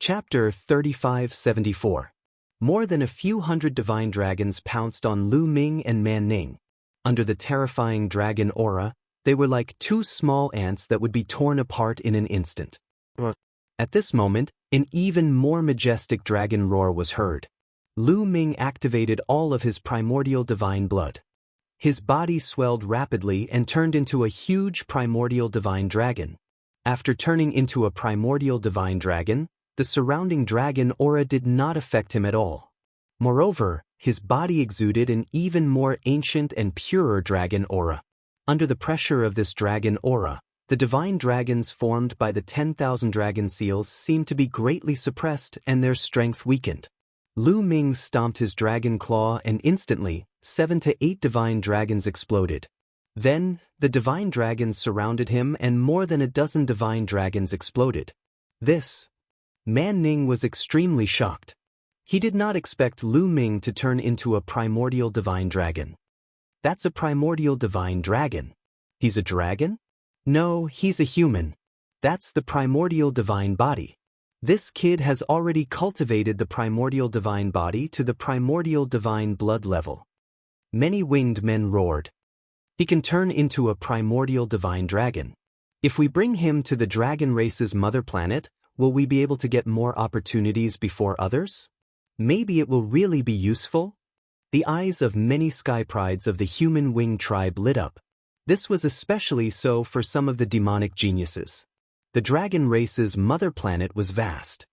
Chapter 3574. More than a few hundred divine dragons pounced on Lu Ming and Man Ning. Under the terrifying dragon aura, they were like two small ants that would be torn apart in an instant. At this moment, an even more majestic dragon roar was heard. Lu Ming activated all of his primordial divine blood. His body swelled rapidly and turned into a huge primordial divine dragon. After turning into a primordial divine dragon, the surrounding dragon aura did not affect him at all. Moreover, his body exuded an even more ancient and purer dragon aura. Under the pressure of this dragon aura, the divine dragons formed by the 10,000 dragon seals seemed to be greatly suppressed and their strength weakened. Lu Ming stomped his dragon claw and instantly, 7 to 8 divine dragons exploded. Then, the divine dragons surrounded him and more than a dozen divine dragons exploded. Man Ning was extremely shocked. He did not expect Lu Ming to turn into a primordial divine dragon. That's a primordial divine dragon. He's a dragon? No, he's a human. That's the primordial divine body. This kid has already cultivated the primordial divine body to the primordial divine blood level. Many winged men roared. He can turn into a primordial divine dragon. If we bring him to the dragon race's mother planet, will we be able to get more opportunities before others? Maybe it will really be useful? The eyes of many sky prides of the human wing tribe lit up. This was especially so for some of the demonic geniuses. The dragon race's mother planet was vast.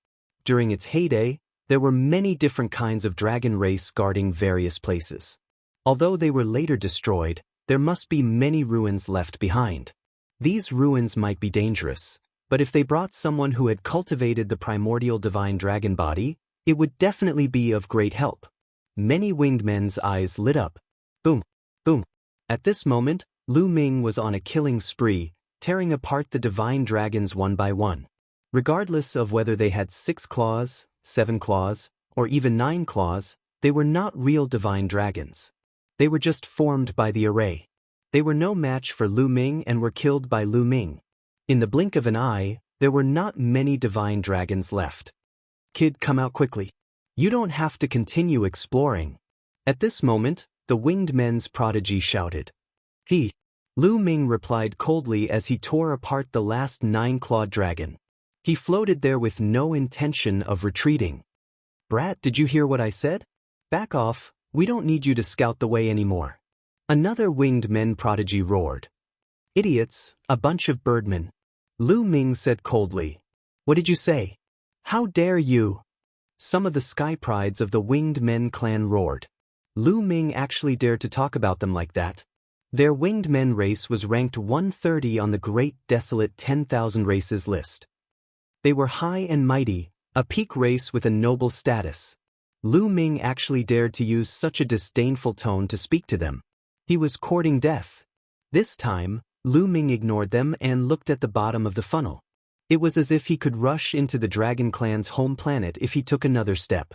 During its heyday, there were many different kinds of dragon race guarding various places. Although they were later destroyed, there must be many ruins left behind. These ruins might be dangerous, but if they brought someone who had cultivated the primordial divine dragon body, it would definitely be of great help. Many winged men's eyes lit up. Boom, boom. At this moment, Lu Ming was on a killing spree, tearing apart the divine dragons one by one. Regardless of whether they had 6 claws, 7 claws, or even 9 claws, they were not real divine dragons. They were just formed by the array. They were no match for Lu Ming and were killed by Lu Ming. In the blink of an eye, there were not many divine dragons left. Kid, come out quickly. You don't have to continue exploring. At this moment, the winged men's prodigy shouted. Lu Ming replied coldly as he tore apart the last 9-clawed dragon. He floated there with no intention of retreating. Brat, did you hear what I said? Back off, we don't need you to scout the way anymore. Another winged men prodigy roared. Idiots, a bunch of birdmen. Lu Ming said coldly. What did you say? How dare you? Some of the sky prides of the winged men clan roared. Lu Ming actually dared to talk about them like that. Their winged men race was ranked 130 on the great desolate 10,000 races list. They were high and mighty, a peak race with a noble status. Lu Ming actually dared to use such a disdainful tone to speak to them. He was courting death. This time, Lu Ming ignored them and looked at the bottom of the funnel. It was as if he could rush into the Dragon Clan's home planet if he took another step.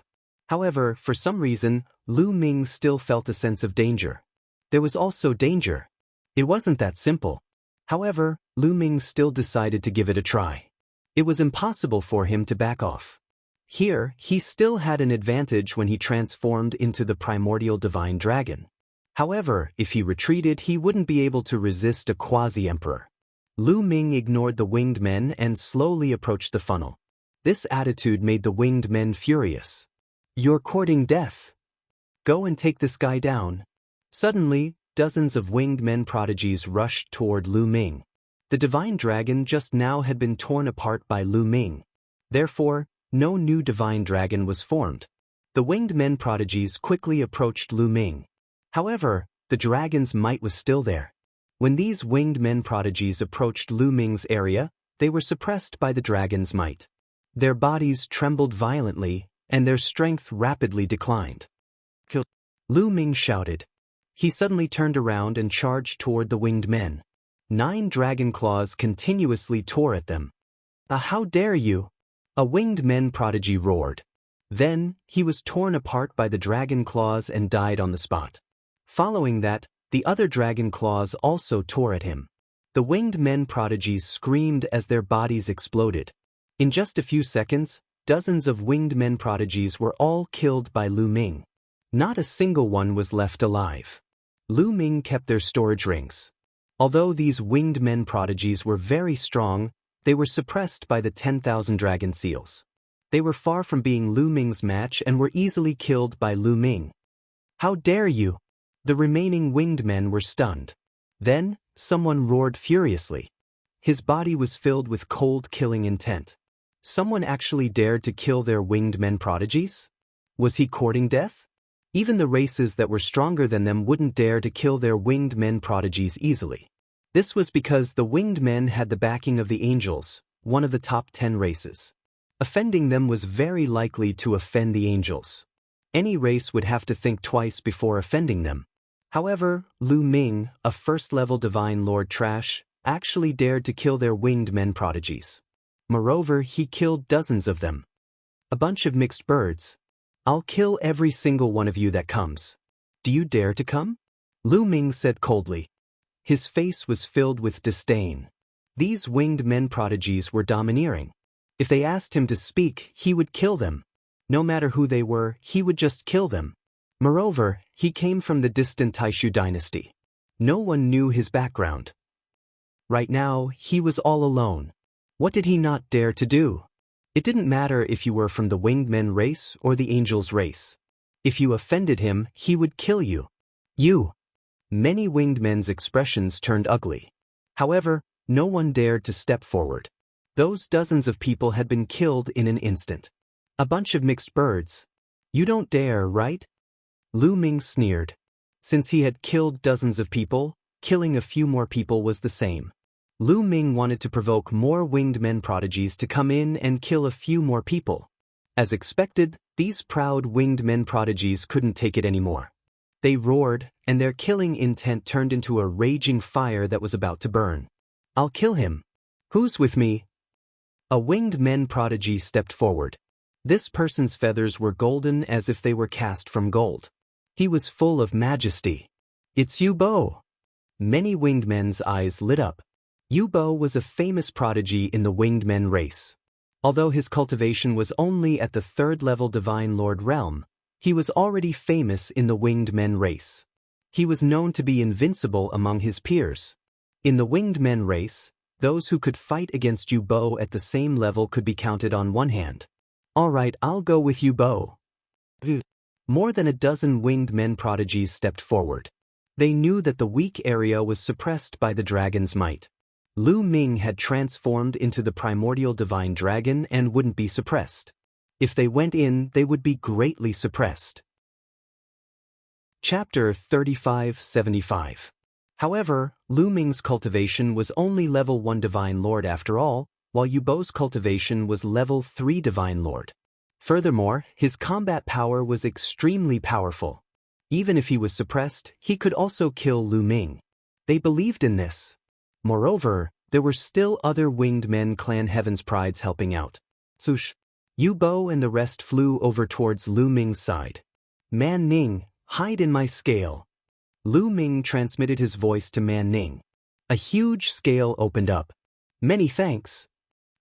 However, for some reason, Lu Ming still felt a sense of danger. There was also danger. It wasn't that simple. However, Lu Ming still decided to give it a try. It was impossible for him to back off. Here, he still had an advantage when he transformed into the primordial divine dragon. However, if he retreated, he wouldn't be able to resist a quasi-emperor. Lu Ming ignored the winged men and slowly approached the funnel. This attitude made the winged men furious. You're courting death. Go and take this guy down. Suddenly, dozens of winged men prodigies rushed toward Lu Ming. The divine dragon just now had been torn apart by Lu Ming. Therefore, no new divine dragon was formed. The winged men prodigies quickly approached Lu Ming. However, the dragon's might was still there. When these winged men prodigies approached Lu Ming's area, they were suppressed by the dragon's might. Their bodies trembled violently, and their strength rapidly declined. Kill! Lu Ming shouted. He suddenly turned around and charged toward the winged men. 9 dragon claws continuously tore at them. How dare you! A winged men prodigy roared. Then, he was torn apart by the dragon claws and died on the spot. Following that, the other dragon claws also tore at him. The winged men prodigies screamed as their bodies exploded. In just a few seconds, dozens of winged men prodigies were all killed by Lu Ming. Not a single one was left alive. Lu Ming kept their storage rings. Although these winged men prodigies were very strong, they were suppressed by the 10,000 dragon seals. They were far from being Lu Ming's match and were easily killed by Lu Ming. "How dare you!" The remaining winged men were stunned. Then, someone roared furiously. His body was filled with cold killing intent. Someone actually dared to kill their winged men prodigies? Was he courting death? Even the races that were stronger than them wouldn't dare to kill their winged men prodigies easily. This was because the winged men had the backing of the angels, one of the top 10 races. Offending them was very likely to offend the angels. Any race would have to think twice before offending them. However, Lu Ming, a first-level Divine Lord Trash, actually dared to kill their winged men prodigies. Moreover, he killed dozens of them. "A bunch of mixed birds. I'll kill every single one of you that comes. Do you dare to come?" Lu Ming said coldly. His face was filled with disdain. These winged men prodigies were domineering. If they asked him to speak, he would kill them. No matter who they were, he would just kill them. Moreover, he came from the distant Taishu dynasty. No one knew his background. Right now, he was all alone. What did he not dare to do? It didn't matter if you were from the winged men race or the angels race. If you offended him, he would kill you. Many winged men's expressions turned ugly. However, no one dared to step forward. Those dozens of people had been killed in an instant. "A bunch of mixed birds. You don't dare, right?" Lu Ming sneered. Since he had killed dozens of people, killing a few more people was the same. Lu Ming wanted to provoke more winged men prodigies to come in and kill a few more people. As expected, these proud winged men prodigies couldn't take it anymore. They roared, and their killing intent turned into a raging fire that was about to burn. "I'll kill him. Who's with me?" A winged men prodigy stepped forward. This person's feathers were golden as if they were cast from gold. He was full of majesty. "It's Yu Bo." Many winged men's eyes lit up. Yu Bo was a famous prodigy in the winged men race. Although his cultivation was only at the 3rd-level Divine Lord realm, he was already famous in the winged men race. He was known to be invincible among his peers. In the winged men race, those who could fight against Yu Bo at the same level could be counted on one hand. "All right, I'll go with Yu Bo." More than a dozen winged men prodigies stepped forward. They knew that the weak area was suppressed by the dragon's might. Lu Ming had transformed into the primordial divine dragon and wouldn't be suppressed. If they went in, they would be greatly suppressed. Chapter 3575. However, Lu Ming's cultivation was only level 1 Divine Lord after all, while Yu Bo's cultivation was level 3 Divine Lord. Furthermore, his combat power was extremely powerful. Even if he was suppressed, he could also kill Lu Ming. They believed in this. Moreover, there were still other winged men clan Heaven's Prides helping out. Swoosh! Yu Bo and the rest flew over towards Lu Ming's side. "Man Ning, hide in my scale." Lu Ming transmitted his voice to Man Ning. A huge scale opened up. "Many thanks."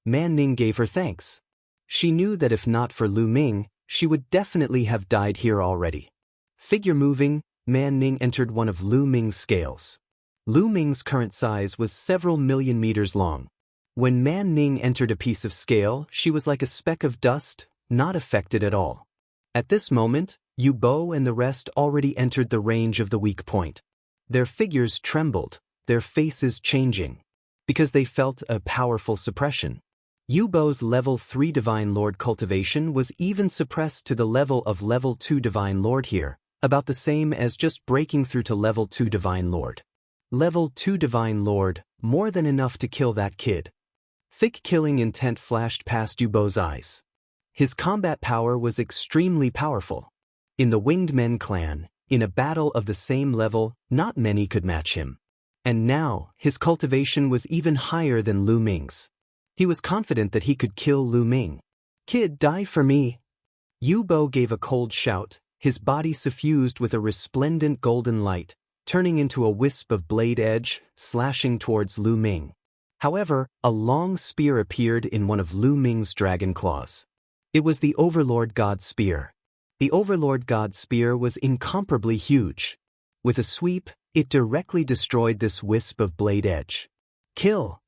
Man Ning gave her thanks. She knew that if not for Lu Ming, she would definitely have died here already. Figure moving, Man Ning entered one of Lu Ming's scales. Lu Ming's current size was several million meters long. When Man Ning entered a piece of scale, she was like a speck of dust, not affected at all. At this moment, Yu Bo and the rest already entered the range of the weak point. Their figures trembled, their faces changing, because they felt a powerful suppression. Yu Bo's level 3 Divine Lord cultivation was even suppressed to the level of level 2 Divine Lord here, about the same as just breaking through to level 2 Divine Lord. Level 2 Divine Lord, more than enough to kill that kid. Thick killing intent flashed past Yu Bo's eyes. His combat power was extremely powerful. In the Winged Men clan, in a battle of the same level, not many could match him. And now, his cultivation was even higher than Lu Ming's. He was confident that he could kill Lu Ming. "Kid, die for me." Yu Bo gave a cold shout, his body suffused with a resplendent golden light, turning into a wisp of blade edge, slashing towards Lu Ming. However, a long spear appeared in one of Lu Ming's dragon claws. It was the Overlord God's spear. The Overlord God's spear was incomparably huge. With a sweep, it directly destroyed this wisp of blade edge. Kill!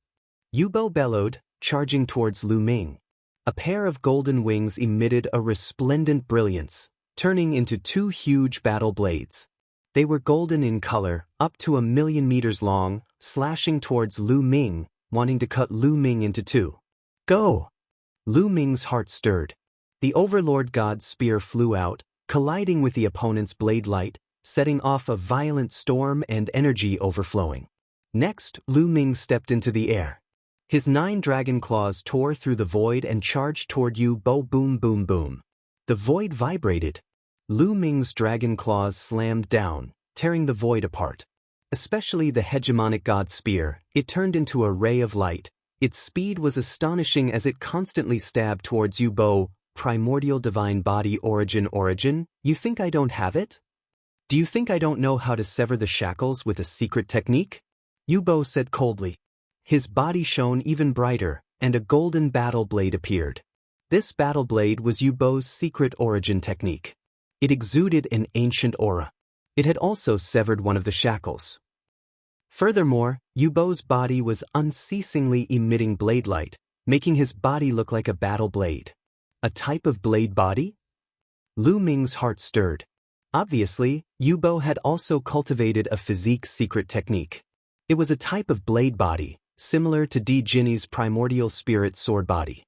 Yubo bellowed, charging towards Lu Ming. A pair of golden wings emitted a resplendent brilliance, turning into two huge battle blades. They were golden in color, up to 1,000,000 meters long, slashing towards Lu Ming, wanting to cut Lu Ming into two. Go! Lu Ming's heart stirred. The Overlord God's spear flew out, colliding with the opponent's blade light, setting off a violent storm and energy overflowing. Next, Lu Ming stepped into the air. His 9 dragon claws tore through the void and charged toward Yubo. Boom boom boom. The void vibrated. Lu Ming's dragon claws slammed down, tearing the void apart. Especially the hegemonic god spear, it turned into a ray of light. Its speed was astonishing as it constantly stabbed towards Yubo. Primordial divine body origin, you think I don't have it? Do you think I don't know how to sever the shackles with a secret technique? Yubo said coldly. His body shone even brighter, and a golden battle blade appeared. This battle blade was Yubo's secret origin technique. It exuded an ancient aura. It had also severed one of the shackles. Furthermore, Yubo's body was unceasingly emitting blade light, making his body look like a battle blade. A type of blade body? Lu Ming's heart stirred. Obviously, Yubo had also cultivated a physique secret technique. It was a type of blade body, similar to Di Jinni's primordial spirit sword body.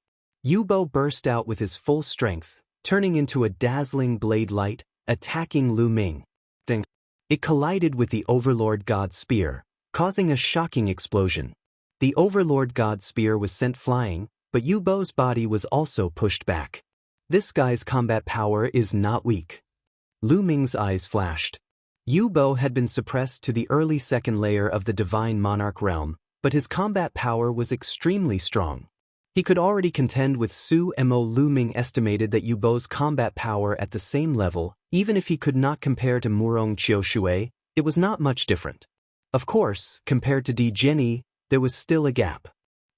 Yubo burst out with his full strength, turning into a dazzling blade light, attacking Lu Ming. Ding! It collided with the Overlord God's spear, causing a shocking explosion. The Overlord God's spear was sent flying, but Yubo's body was also pushed back. This guy's combat power is not weak. Lu Ming's eyes flashed. Yubo had been suppressed to the early second layer of the Divine Monarch realm, but his combat power was extremely strong. He could already contend with Su Mo. Lu Ming estimated that Yubo's combat power at the same level, even if he could not compare to Murong Qiushui, it was not much different. Of course, compared to Di Jinni, there was still a gap.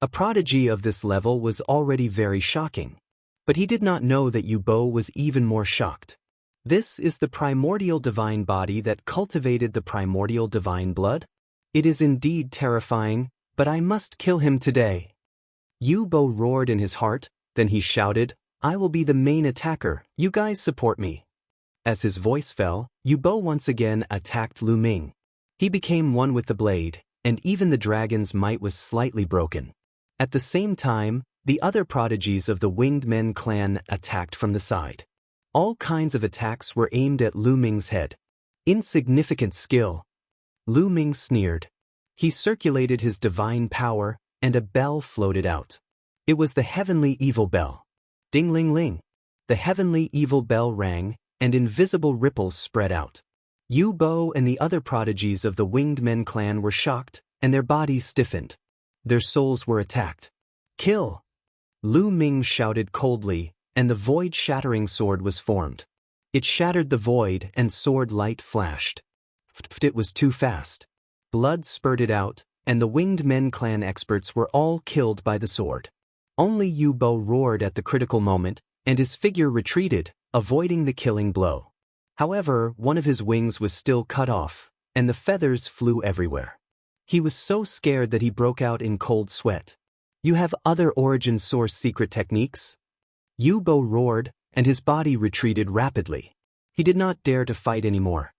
A prodigy of this level was already very shocking. But he did not know that Yubo was even more shocked. This is the primordial divine body that cultivated the primordial divine blood? It is indeed terrifying, but I must kill him today. Yubo roared in his heart, then he shouted, I will be the main attacker, you guys support me. As his voice fell, Yubo once again attacked Lu Ming. He became one with the blade, and even the dragon's might was slightly broken. At the same time, the other prodigies of the Winged Men clan attacked from the side. All kinds of attacks were aimed at Lu Ming's head. Insignificant skill. Lu Ming sneered. He circulated his divine power, and a bell floated out. It was the heavenly evil bell. Ding-ling-ling. The heavenly evil bell rang, and invisible ripples spread out. Yubo and the other prodigies of the Winged Men clan were shocked, and their bodies stiffened. Their souls were attacked. Kill! Lu Ming shouted coldly, and the void-shattering sword was formed. It shattered the void and sword light flashed. It was too fast. Blood spurted out, and the Winged Men clan experts were all killed by the sword. Only Yubo roared at the critical moment, and his figure retreated, avoiding the killing blow. However, one of his wings was still cut off, and the feathers flew everywhere. He was so scared that he broke out in cold sweat. You have other origin source secret techniques? Yubo roared, and his body retreated rapidly. He did not dare to fight anymore.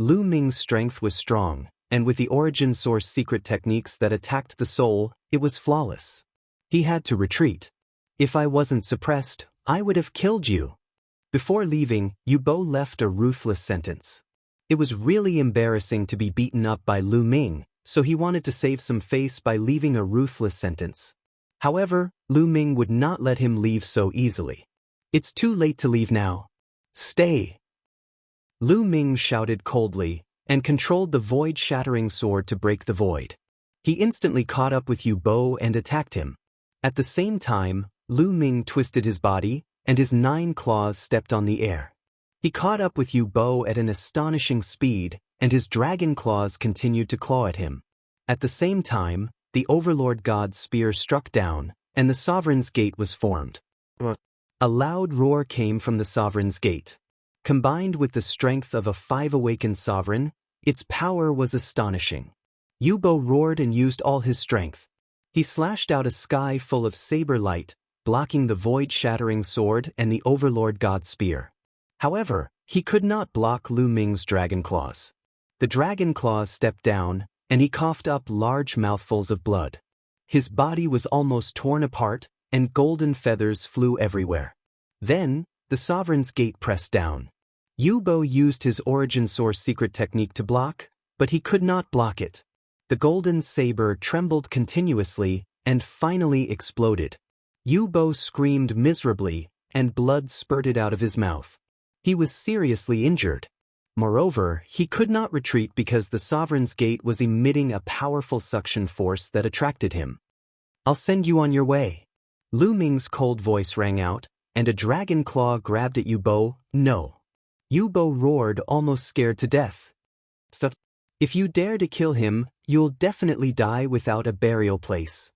Lu Ming's strength was strong, and with the origin source secret techniques that attacked the soul, it was flawless. He had to retreat. If I wasn't suppressed, I would have killed you. Before leaving, Yubo left a ruthless sentence. It was really embarrassing to be beaten up by Lu Ming, so he wanted to save some face by leaving a ruthless sentence. However, Lu Ming would not let him leave so easily. It's too late to leave now. Stay. Lu Ming shouted coldly, and controlled the void-shattering sword to break the void. He instantly caught up with Yubo and attacked him. At the same time, Lu Ming twisted his body, and his 9 claws stepped on the air. He caught up with Yubo at an astonishing speed, and his dragon claws continued to claw at him. At the same time, the Overlord God's spear struck down, and the Sovereign's Gate was formed. A loud roar came from the sovereign's gate. Combined with the strength of a 5 awakened sovereign, its power was astonishing. Yubo roared and used all his strength. He slashed out a sky full of saber light, blocking the void-shattering sword and the Overlord God spear. However, he could not block Lu Ming's dragon claws. The dragon claws stepped down, and he coughed up large mouthfuls of blood. His body was almost torn apart, and golden feathers flew everywhere. Then, the sovereign's gate pressed down. Yubo used his origin source secret technique to block, but he could not block it. The golden saber trembled continuously and finally exploded. Yubo screamed miserably, and blood spurted out of his mouth. He was seriously injured. Moreover, he could not retreat because the sovereign's gate was emitting a powerful suction force that attracted him. "I'll send you on your way." Lu Ming's cold voice rang out, and a dragon claw grabbed at Yubo. "No." Yubo roared, almost scared to death. "Stop. If you dare to kill him, you'll definitely die without a burial place."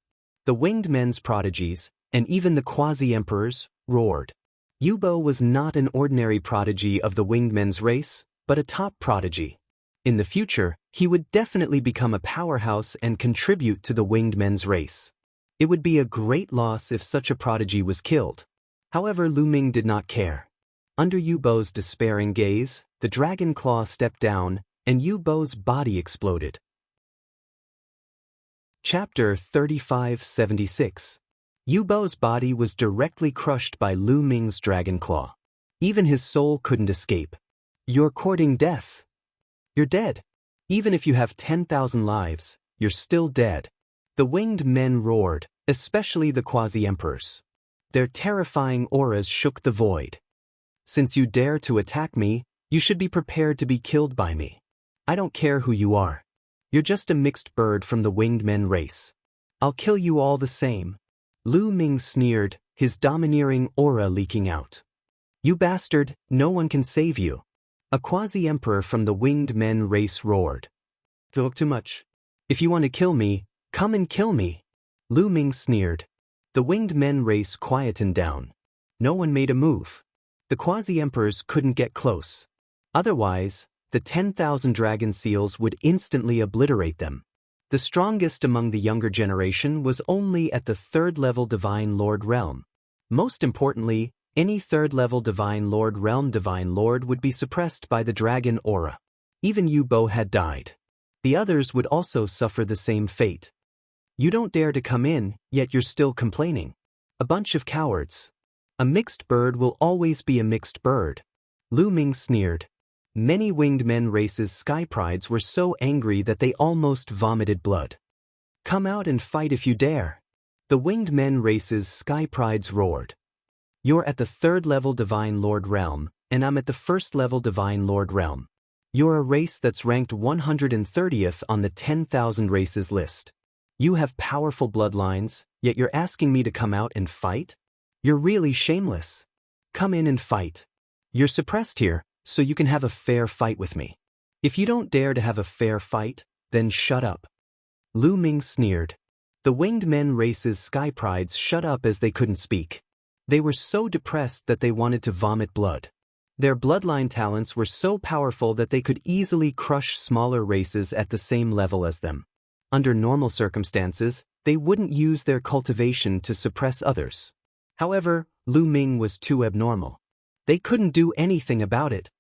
The winged men's prodigies, and even the quasi-emperors, roared. Yubo was not an ordinary prodigy of the winged men's race, but a top prodigy. In the future, he would definitely become a powerhouse and contribute to the winged men's race. It would be a great loss if such a prodigy was killed. However, Lu Ming did not care. Under Yubo's despairing gaze, the dragon claw stepped down, and Yubo's body exploded. Chapter 3576. Yubo's body was directly crushed by Lu Ming's dragon claw. Even his soul couldn't escape. "You're courting death. You're dead. Even if you have 10,000 lives, you're still dead." The winged men roared, especially the quasi-emperors. Their terrifying auras shook the void. "Since you dare to attack me, you should be prepared to be killed by me. I don't care who you are. You're just a mixed bird from the winged men race. I'll kill you all the same." Lu Ming sneered, his domineering aura leaking out. "You bastard, no one can save you." A quasi-emperor from the winged men race roared. "Talk too much. If you want to kill me, come and kill me." Lu Ming sneered. The winged men race quietened down. No one made a move. The quasi-emperors couldn't get close. Otherwise, the 10,000 dragon seals would instantly obliterate them. The strongest among the younger generation was only at the 3rd-level Divine Lord realm. Most importantly, any 3rd-level Divine Lord realm Divine Lord would be suppressed by the dragon aura. Even Yubo had died. The others would also suffer the same fate. "You don't dare to come in, yet you're still complaining. A bunch of cowards. A mixed bird will always be a mixed bird." Lu Ming sneered. Many winged men races' sky prides were so angry that they almost vomited blood. "Come out and fight if you dare." The winged men races' sky prides roared. "You're at the 3rd-level Divine Lord realm, and I'm at the 1st-level Divine Lord realm. You're a race that's ranked 130th on the 10,000 races list. You have powerful bloodlines, yet you're asking me to come out and fight? You're really shameless. Come in and fight. You're suppressed here, so you can have a fair fight with me. If you don't dare to have a fair fight, then shut up." Lu Ming sneered. The winged men races' sky prides shut up as they couldn't speak. They were so depressed that they wanted to vomit blood. Their bloodline talents were so powerful that they could easily crush smaller races at the same level as them. Under normal circumstances, they wouldn't use their cultivation to suppress others. However, Lu Ming was too abnormal. They couldn't do anything about it.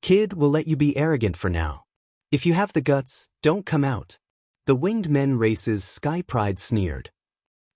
"Kid, we'll let you be arrogant for now. If you have the guts, don't come out." The winged men races' sky pride sneered.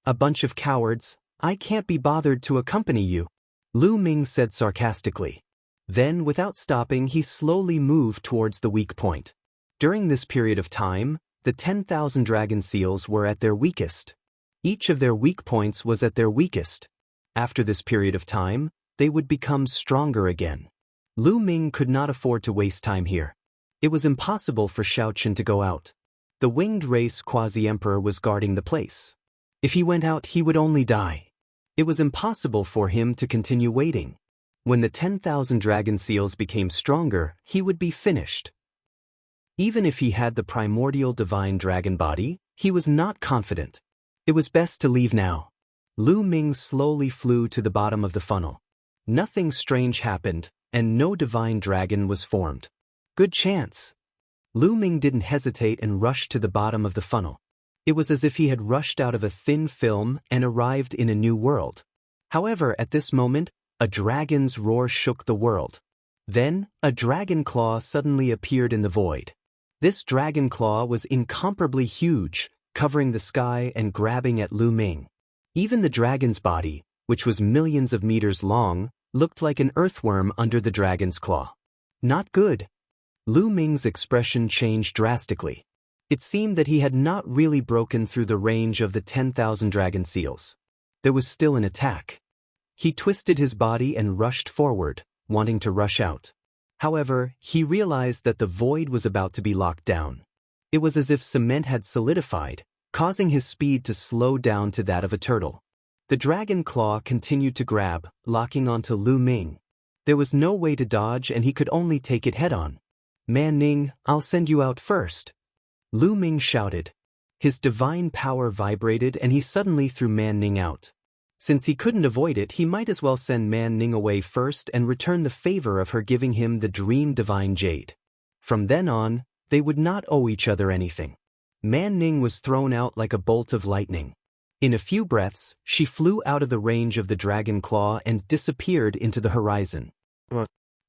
"A bunch of cowards, I can't be bothered to accompany you," Lu Ming said sarcastically. Then, without stopping, he slowly moved towards the weak point. During this period of time, the 10,000 dragon seals were at their weakest. Each of their weak points was at their weakest. After this period of time, they would become stronger again. Lu Ming could not afford to waste time here. It was impossible for Xiaochen to go out. The winged race quasi-emperor was guarding the place. If he went out, he would only die. It was impossible for him to continue waiting. When the 10,000 dragon seals became stronger, he would be finished. Even if he had the primordial divine dragon body, he was not confident. It was best to leave now. Lu Ming slowly flew to the bottom of the funnel. Nothing strange happened, and no divine dragon was formed. Good chance. Lu Ming didn't hesitate and rushed to the bottom of the funnel. It was as if he had rushed out of a thin film and arrived in a new world. However, at this moment, a dragon's roar shook the world. Then, a dragon claw suddenly appeared in the void. This dragon claw was incomparably huge, covering the sky and grabbing at Lu Ming. Even the dragon's body, which was millions of meters long, looked like an earthworm under the dragon's claw. Not good. Lu Ming's expression changed drastically. It seemed that he had not really broken through the range of the 10,000 dragon seals. There was still an attack. He twisted his body and rushed forward, wanting to rush out. However, he realized that the void was about to be locked down. It was as if cement had solidified, causing his speed to slow down to that of a turtle. The dragon claw continued to grab, locking onto Lu Ming. There was no way to dodge and he could only take it head-on. "Man Ning, I'll send you out first," Lu Ming shouted. His divine power vibrated and he suddenly threw Man Ning out. Since he couldn't avoid it, he might as well send Man Ning away first and return the favor of her giving him the dream divine jade. From then on, they would not owe each other anything. Man Ning was thrown out like a bolt of lightning. In a few breaths, she flew out of the range of the dragon claw and disappeared into the horizon.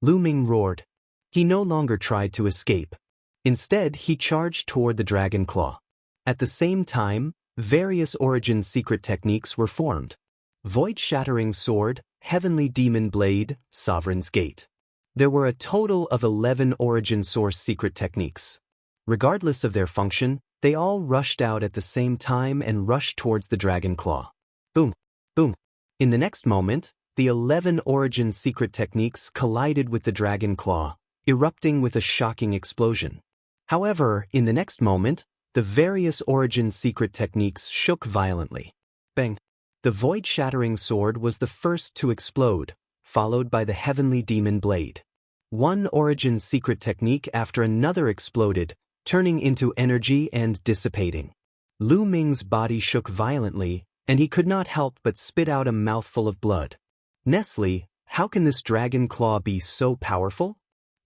Lu Ming roared. He no longer tried to escape. Instead, he charged toward the dragon claw. At the same time, various origin secret techniques were formed. Void-shattering sword, heavenly demon blade, sovereign's gate. There were a total of 11 origin source secret techniques. Regardless of their function, they all rushed out at the same time and rushed towards the dragon claw. Boom, boom. In the next moment, the 11 origin secret techniques collided with the dragon claw, erupting with a shocking explosion. However, in the next moment, the various origin secret techniques shook violently. Bang! The void-shattering sword was the first to explode, followed by the heavenly demon blade. One origin secret technique after another exploded, turning into energy and dissipating. Lu Ming's body shook violently, and he could not help but spit out a mouthful of blood. Nestle, how can this dragon claw be so powerful?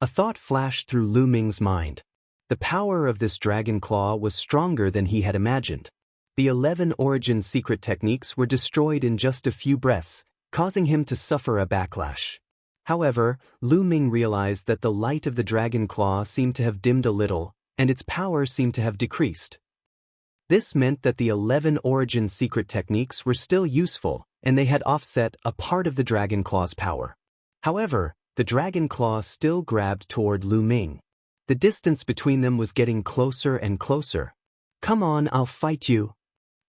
A thought flashed through Lu Ming's mind. The power of this dragon claw was stronger than he had imagined. The 11 origin secret techniques were destroyed in just a few breaths, causing him to suffer a backlash. However, Lu Ming realized that the light of the dragon claw seemed to have dimmed a little, and its power seemed to have decreased. This meant that the 11 origin secret techniques were still useful, and they had offset a part of the dragon claw's power. However, the dragon claw still grabbed toward Lu Ming. The distance between them was getting closer and closer. "Come on, I'll fight you,"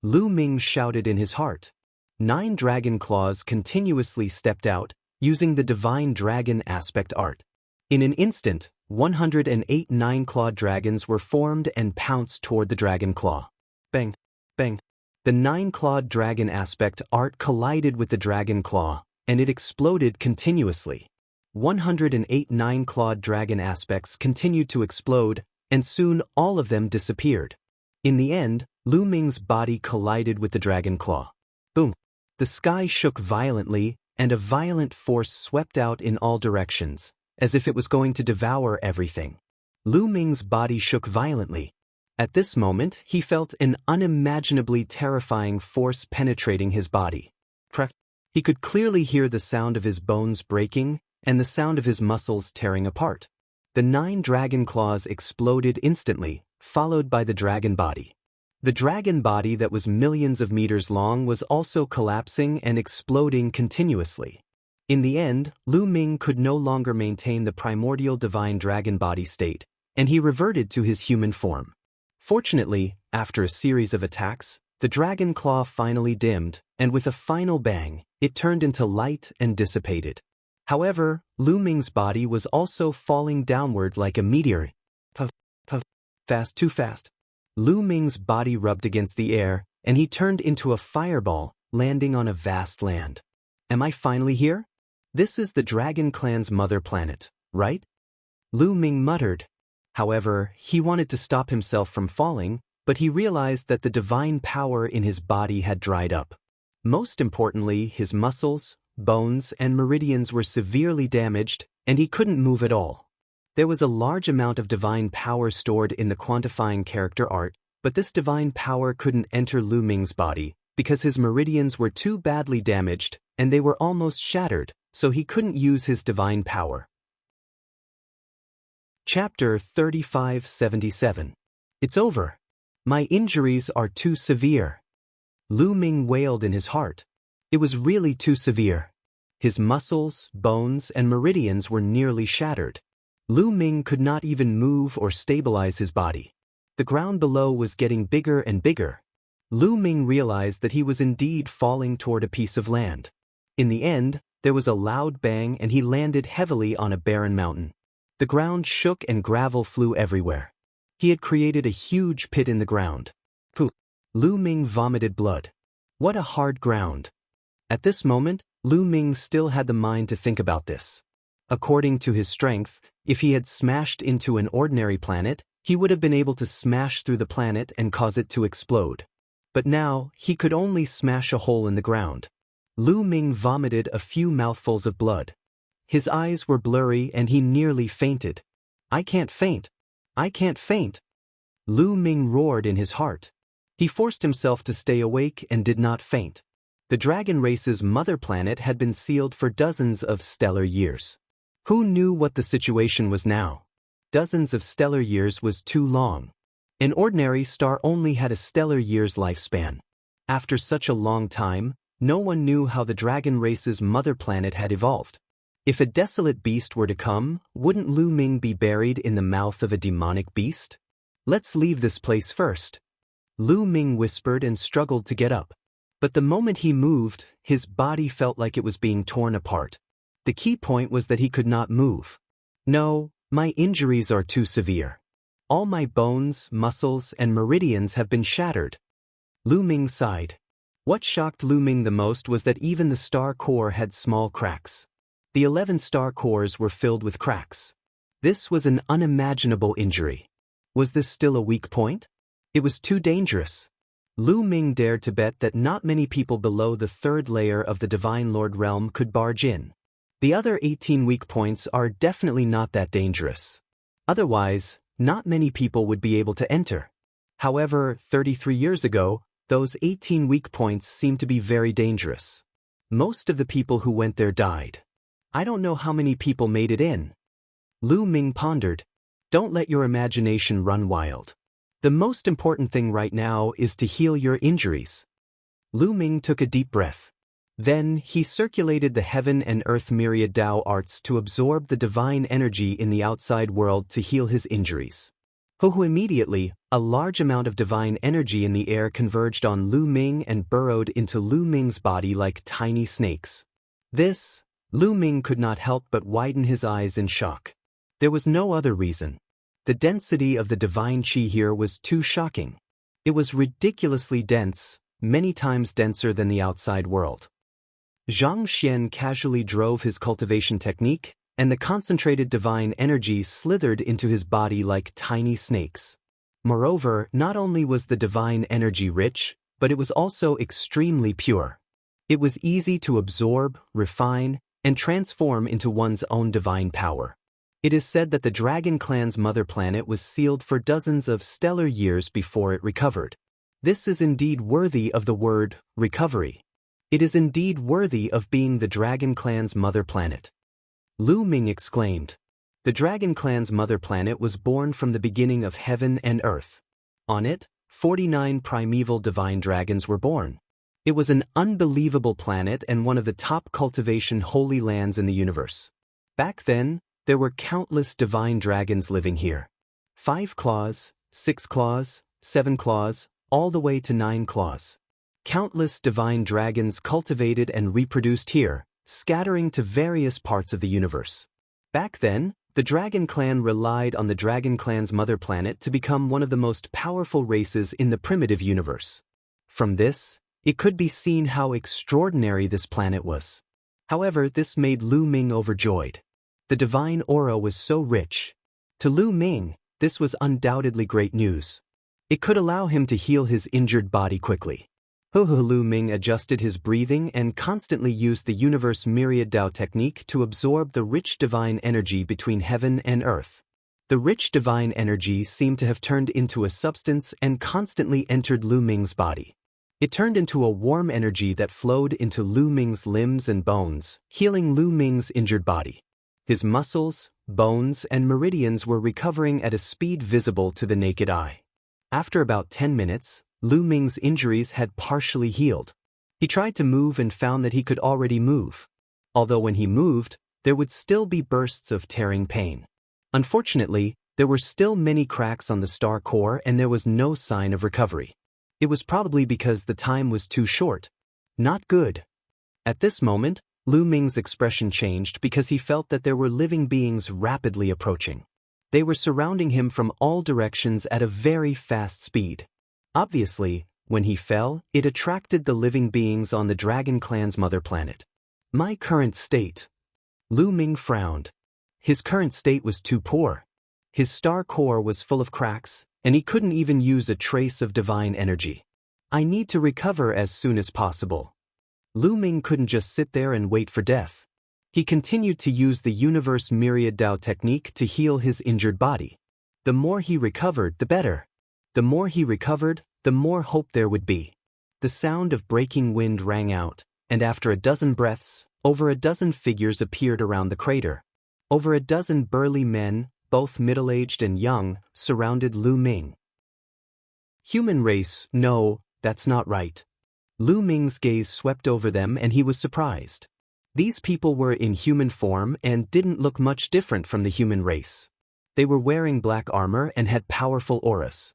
Lu Ming shouted in his heart. 9 dragon claws continuously stepped out, using the divine dragon aspect art. In an instant, 108 9-clawed dragons were formed and pounced toward the dragon claw. Bang! Bang! The 9-clawed dragon aspect art collided with the dragon claw, and it exploded continuously. 108 9-clawed dragon aspects continued to explode, and soon all of them disappeared. In the end, Lu Ming's body collided with the dragon claw. Boom! The sky shook violently, and a violent force swept out in all directions, as if it was going to devour everything. Lu Ming's body shook violently. At this moment, he felt an unimaginably terrifying force penetrating his body. Crack! He could clearly hear the sound of his bones breaking, and the sound of his muscles tearing apart. The 9 dragon claws exploded instantly, followed by the dragon body. The dragon body that was millions of meters long was also collapsing and exploding continuously. In the end, Lu Ming could no longer maintain the primordial divine dragon body state, and he reverted to his human form. Fortunately, after a series of attacks, the dragon claw finally dimmed, and with a final bang, it turned into light and dissipated. However, Lu Ming's body was also falling downward like a meteor. Puff, puff, fast, too fast. Lu Ming's body rubbed against the air, and he turned into a fireball, landing on a vast land. Am I finally here? This is the Dragon Clan's mother planet, right? Lu Ming muttered. However, he wanted to stop himself from falling, but he realized that the divine power in his body had dried up. Most importantly, his muscles, bones, and meridians were severely damaged, and he couldn't move at all. There was a large amount of divine power stored in the quantifying character art, but this divine power couldn't enter Lu Ming's body because his meridians were too badly damaged and they were almost shattered, so he couldn't use his divine power. Chapter 3577. It's over. My injuries are too severe. Lu Ming wailed in his heart. It was really too severe. His muscles, bones, and meridians were nearly shattered. Lu Ming could not even move or stabilize his body. The ground below was getting bigger and bigger. Lu Ming realized that he was indeed falling toward a piece of land. In the end, there was a loud bang and he landed heavily on a barren mountain. The ground shook and gravel flew everywhere. He had created a huge pit in the ground. Pooh! Lu Ming vomited blood. What a hard ground. At this moment, Lu Ming still had the mind to think about this. According to his strength, if he had smashed into an ordinary planet, he would have been able to smash through the planet and cause it to explode. But now, he could only smash a hole in the ground. Lu Ming vomited a few mouthfuls of blood. His eyes were blurry and he nearly fainted. I can't faint. I can't faint. Lu Ming roared in his heart. He forced himself to stay awake and did not faint. The dragon race's mother planet had been sealed for dozens of stellar years. Who knew what the situation was now? Dozens of stellar years was too long. An ordinary star only had a stellar year's lifespan. After such a long time, no one knew how the dragon race's mother planet had evolved. If a desolate beast were to come, wouldn't Lu Ming be buried in the mouth of a demonic beast? Let's leave this place first. Lu Ming whispered and struggled to get up. But the moment he moved, his body felt like it was being torn apart. The key point was that he could not move. No, my injuries are too severe. All my bones, muscles, and meridians have been shattered. Lu Ming sighed. What shocked Lu Ming the most was that even the star core had small cracks. The 11 star cores were filled with cracks. This was an unimaginable injury. Was this still a weak point? It was too dangerous. Lu Ming dared to bet that not many people below the third layer of the Divine Lord realm could barge in. The other 18 weak points are definitely not that dangerous. Otherwise, not many people would be able to enter. However, 33 years ago, those 18 weak points seemed to be very dangerous. Most of the people who went there died. I don't know how many people made it in. Lu Ming pondered. Don't let your imagination run wild. The most important thing right now is to heal your injuries. Lu Ming took a deep breath. Then, he circulated the heaven and earth myriad Tao arts to absorb the divine energy in the outside world to heal his injuries. Immediately, a large amount of divine energy in the air converged on Lu Ming and burrowed into Lu Ming's body like tiny snakes. Lu Ming could not help but widen his eyes in shock. There was no other reason. The density of the divine chi here was too shocking. It was ridiculously dense, many times denser than the outside world. Zhang Xian casually drove his cultivation technique, and the concentrated divine energy slithered into his body like tiny snakes. Moreover, not only was the divine energy rich, but it was also extremely pure. It was easy to absorb, refine, and transform into one's own divine power. It is said that the Dragon Clan's mother planet was sealed for dozens of stellar years before it recovered. This is indeed worthy of the word recovery. It is indeed worthy of being the Dragon Clan's mother planet. Lu Ming exclaimed. The Dragon Clan's mother planet was born from the beginning of heaven and earth. On it, 49 primeval divine dragons were born. It was an unbelievable planet and one of the top cultivation holy lands in the universe. Back then, there were countless divine dragons living here. 5 claws, 6 claws, 7 claws, all the way to 9 claws. Countless divine dragons cultivated and reproduced here, scattering to various parts of the universe. Back then, the Dragon Clan relied on the Dragon Clan's mother planet to become one of the most powerful races in the primitive universe. From this, it could be seen how extraordinary this planet was. However, this made Lu Ming overjoyed. The divine aura was so rich. To Lu Ming, this was undoubtedly great news. It could allow him to heal his injured body quickly. Lu Ming adjusted his breathing and constantly used the universe myriad Tao technique to absorb the rich divine energy between heaven and earth. The rich divine energy seemed to have turned into a substance and constantly entered Lu Ming's body. It turned into a warm energy that flowed into Lu Ming's limbs and bones, healing Lu Ming's injured body. His muscles, bones, and meridians were recovering at a speed visible to the naked eye. After about 10 minutes, Lu Ming's injuries had partially healed. He tried to move and found that he could already move. Although when he moved, there would still be bursts of tearing pain. Unfortunately, there were still many cracks on the star core and there was no sign of recovery. It was probably because the time was too short. Not good. At this moment, Lu Ming's expression changed because he felt that there were living beings rapidly approaching. They were surrounding him from all directions at a very fast speed. Obviously, when he fell, it attracted the living beings on the Dragon Clan's mother planet. My current state. Lu Ming frowned. His current state was too poor. His star core was full of cracks, and he couldn't even use a trace of divine energy. I need to recover as soon as possible. Lu Ming couldn't just sit there and wait for death. He continued to use the universe myriad Tao technique to heal his injured body. The more he recovered, the better. The more he recovered, the more hope there would be. The sound of breaking wind rang out, and after a dozen breaths, over a dozen figures appeared around the crater. Over a dozen burly men, both middle-aged and young, surrounded Lu Ming. Human race, no, that's not right. Lu Ming's gaze swept over them and he was surprised. These people were in human form and didn't look much different from the human race. They were wearing black armor and had powerful auras.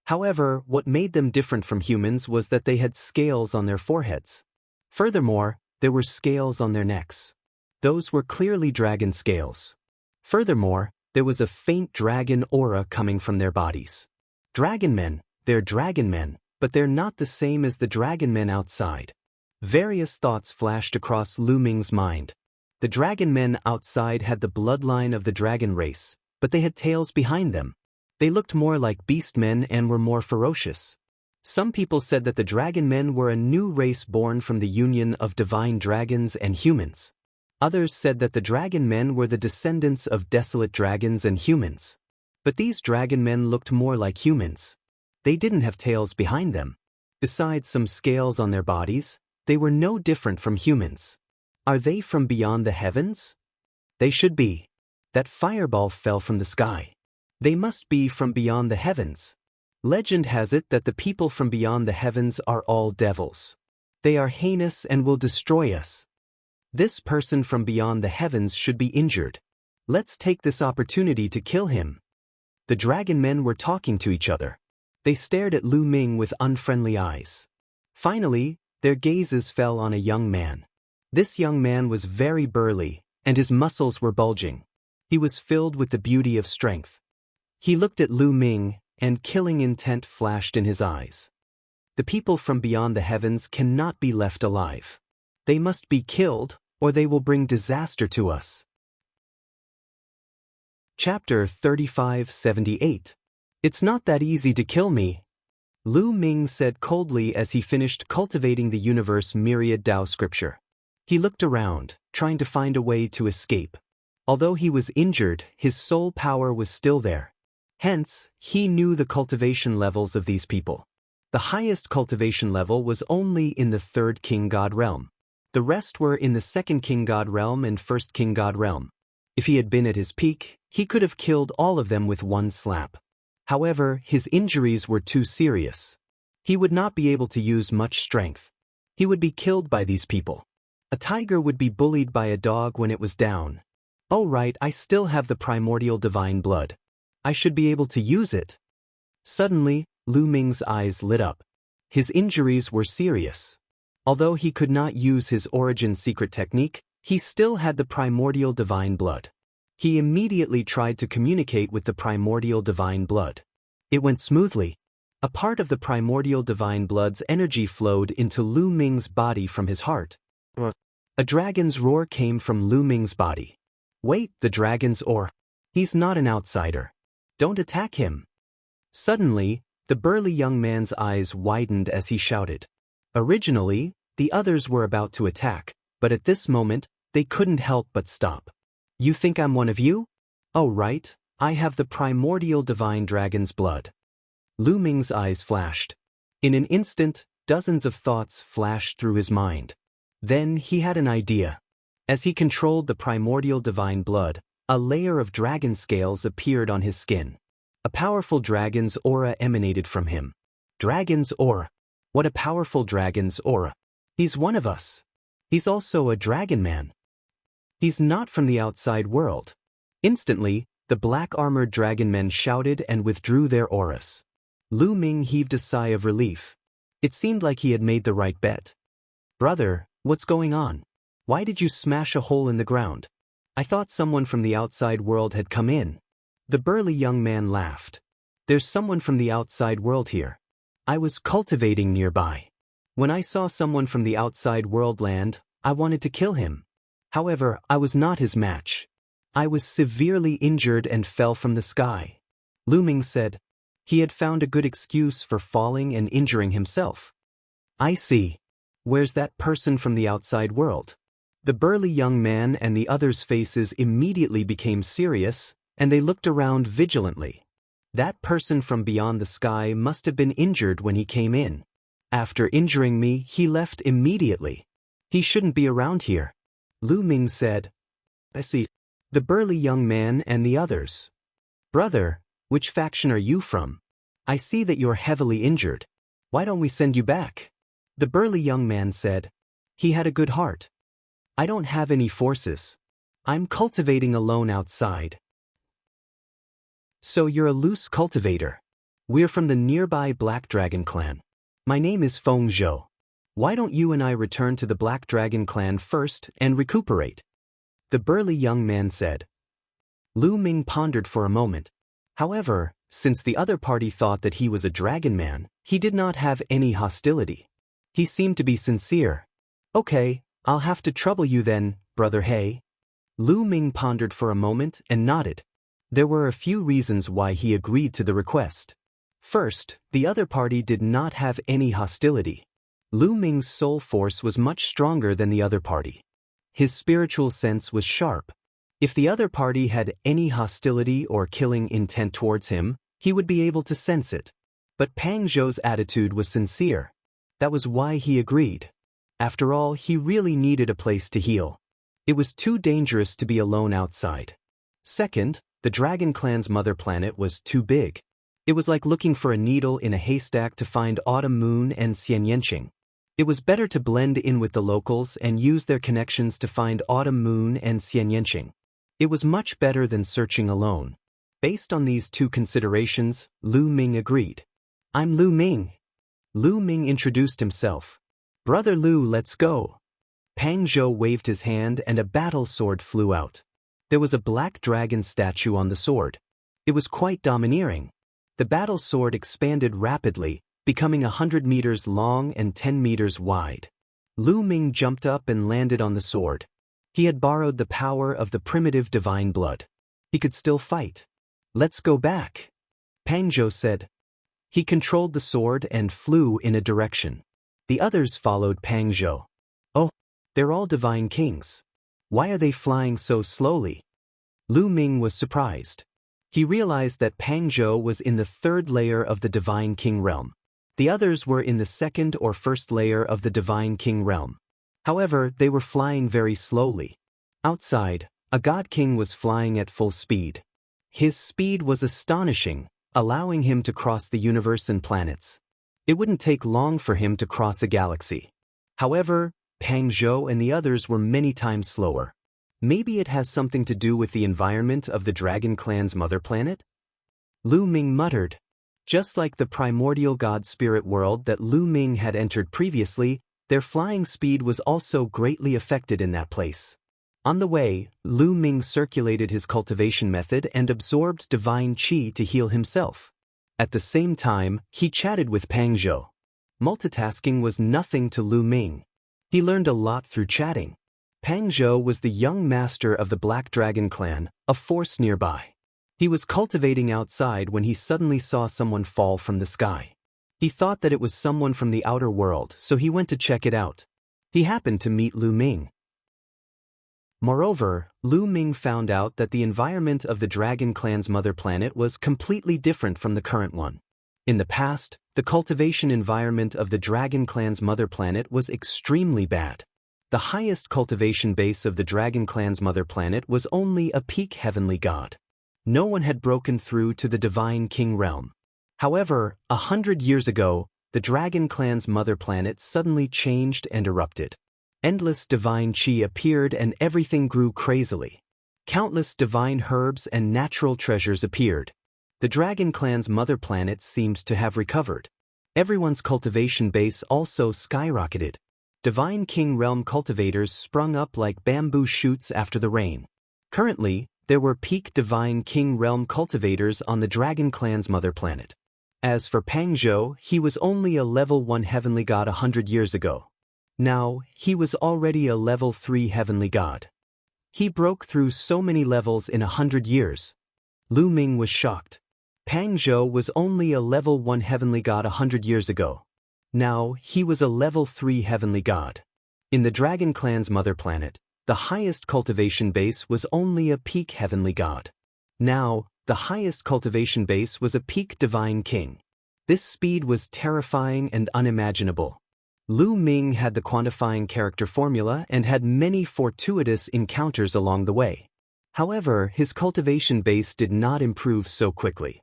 However, what made them different from humans was that they had scales on their foreheads. Furthermore, there were scales on their necks. Those were clearly dragon scales. Furthermore, there was a faint dragon aura coming from their bodies. Dragon men, they're dragon men, but they're not the same as the dragon men outside. Various thoughts flashed across Lu Ming's mind. The dragon men outside had the bloodline of the dragon race, but they had tails behind them. They looked more like beast men and were more ferocious. Some people said that the dragon men were a new race born from the union of divine dragons and humans. Others said that the dragon men were the descendants of desolate dragons and humans. But these dragon men looked more like humans. They didn't have tails behind them. Besides some scales on their bodies, they were no different from humans. Are they from beyond the heavens? They should be. That fireball fell from the sky. They must be from beyond the heavens. Legend has it that the people from beyond the heavens are all devils. They are heinous and will destroy us. This person from beyond the heavens should be injured. Let's take this opportunity to kill him. The dragon men were talking to each other. They stared at Lu Ming with unfriendly eyes. Finally, their gazes fell on a young man. This young man was very burly, and his muscles were bulging. He was filled with the beauty of strength. He looked at Lu Ming, and killing intent flashed in his eyes. The people from beyond the heavens cannot be left alive. They must be killed, or they will bring disaster to us. Chapter 3578. It's not that easy to kill me, Lu Ming said coldly as he finished cultivating the universe myriad Tao scripture. He looked around, trying to find a way to escape. Although he was injured, his soul power was still there. Hence, he knew the cultivation levels of these people. The highest cultivation level was only in the third king god realm. The rest were in the second king god realm and first king god realm. If he had been at his peak, he could have killed all of them with one slap. However, his injuries were too serious. He would not be able to use much strength. He would be killed by these people. A tiger would be bullied by a dog when it was down. Oh right, I still have the primordial divine blood. I should be able to use it. Suddenly, Lu Ming's eyes lit up. His injuries were serious. Although he could not use his origin secret technique, he still had the primordial divine blood. He immediately tried to communicate with the primordial divine blood. It went smoothly. A part of the primordial divine blood's energy flowed into Lu Ming's body from his heart. A dragon's roar came from Lu Ming's body. Wait, the dragon's roar. He's not an outsider. Don't attack him. Suddenly, the burly young man's eyes widened as he shouted. Originally, the others were about to attack, but at this moment, they couldn't help but stop. You think I'm one of you? Oh right, I have the primordial divine dragon's blood. Lu Ming's eyes flashed. In an instant, dozens of thoughts flashed through his mind. Then he had an idea. As he controlled the primordial divine blood, a layer of dragon scales appeared on his skin. A powerful dragon's aura emanated from him. Dragon's aura. What a powerful dragon's aura. He's one of us. He's also a dragon man. He's not from the outside world. Instantly, the black-armored dragon men shouted and withdrew their auras. Lu Ming heaved a sigh of relief. It seemed like he had made the right bet. Brother, what's going on? Why did you smash a hole in the ground? I thought someone from the outside world had come in. The burly young man laughed. There's someone from the outside world here. I was cultivating nearby. When I saw someone from the outside world land, I wanted to kill him. However, I was not his match. I was severely injured and fell from the sky. Lu Ming said. He had found a good excuse for falling and injuring himself. I see. Where's that person from the outside world? The burly young man and the others' faces immediately became serious, and they looked around vigilantly. That person from beyond the sky must have been injured when he came in. After injuring me, he left immediately. He shouldn't be around here. Lu Ming said. I see. The burly young man and the others. Brother, which faction are you from? I see that you're heavily injured. Why don't we send you back? The burly young man said. He had a good heart. I don't have any forces. I'm cultivating alone outside. So you're a loose cultivator. We're from the nearby Black Dragon clan. My name is Feng Zhou. Why don't you and I return to the Black Dragon clan first and recuperate? The burly young man said. Lu Ming pondered for a moment. However, since the other party thought that he was a dragon man, he did not have any hostility. He seemed to be sincere. Okay, I'll have to trouble you then, Brother He. Lu Ming pondered for a moment and nodded. There were a few reasons why he agreed to the request. First, the other party did not have any hostility. Lu Ming's soul force was much stronger than the other party. His spiritual sense was sharp. If the other party had any hostility or killing intent towards him, he would be able to sense it. But Pang Zhou's attitude was sincere. That was why he agreed. After all, he really needed a place to heal. It was too dangerous to be alone outside. Second, the Dragon Clan's mother planet was too big. It was like looking for a needle in a haystack to find Autumn Moon and Xianyanqing. It was better to blend in with the locals and use their connections to find Autumn Moon and Xianyanqing. It was much better than searching alone. Based on these two considerations, Lu Ming agreed. I'm Lu Ming. Lu Ming introduced himself. Brother Lu, let's go. Pang Zhou waved his hand and a battle sword flew out. There was a black dragon statue on the sword. It was quite domineering. The battle sword expanded rapidly, becoming 100 meters long and 10 meters wide. Lu Ming jumped up and landed on the sword. He had borrowed the power of the primitive divine blood. He could still fight. Let's go back. Pang Zhou said. He controlled the sword and flew in a direction. The others followed Pang Zhou. Oh, they're all divine kings. Why are they flying so slowly? Lu Ming was surprised. He realized that Pang Zhou was in the third layer of the divine king realm. The others were in the second or first layer of the divine king realm. However, they were flying very slowly. Outside, a god king was flying at full speed. His speed was astonishing, allowing him to cross the universe and planets. It wouldn't take long for him to cross a galaxy. However, Pang Zhou and the others were many times slower. Maybe it has something to do with the environment of the Dragon Clan's mother planet? Lu Ming muttered. Just like the primordial god spirit world that Lu Ming had entered previously, their flying speed was also greatly affected in that place. On the way, Lu Ming circulated his cultivation method and absorbed divine qi to heal himself. At the same time, he chatted with Pang Zhou. Multitasking was nothing to Lu Ming. He learned a lot through chatting. Pang Zhou was the young master of the Black Dragon clan, a force nearby. He was cultivating outside when he suddenly saw someone fall from the sky. He thought that it was someone from the outer world, so he went to check it out. He happened to meet Lu Ming. Moreover, Lu Ming found out that the environment of the Dragon Clan's mother planet was completely different from the current one. In the past, the cultivation environment of the Dragon Clan's mother planet was extremely bad. The highest cultivation base of the Dragon Clan's mother planet was only a peak heavenly god. No one had broken through to the Divine King realm. However, 100 years ago, the Dragon Clan's mother planet suddenly changed and erupted. Endless divine chi appeared and everything grew crazily. Countless divine herbs and natural treasures appeared. The Dragon Clan's mother planet seemed to have recovered. Everyone's cultivation base also skyrocketed. Divine King realm cultivators sprung up like bamboo shoots after the rain. Currently, there were peak Divine King realm cultivators on the Dragon Clan's mother planet. As for Pang Zhou, he was only a level 1 heavenly god 100 years ago. Now, he was already a level 3 heavenly god. He broke through so many levels in 100 years. Lu Ming was shocked. Pang Zhou was only a level 1 heavenly god 100 years ago. Now, he was a level 3 heavenly god. In the Dragon Clan's mother planet, the highest cultivation base was only a peak heavenly god. Now, the highest cultivation base was a peak divine king. This speed was terrifying and unimaginable. Lu Ming had the quantifying character formula and had many fortuitous encounters along the way. However, his cultivation base did not improve so quickly.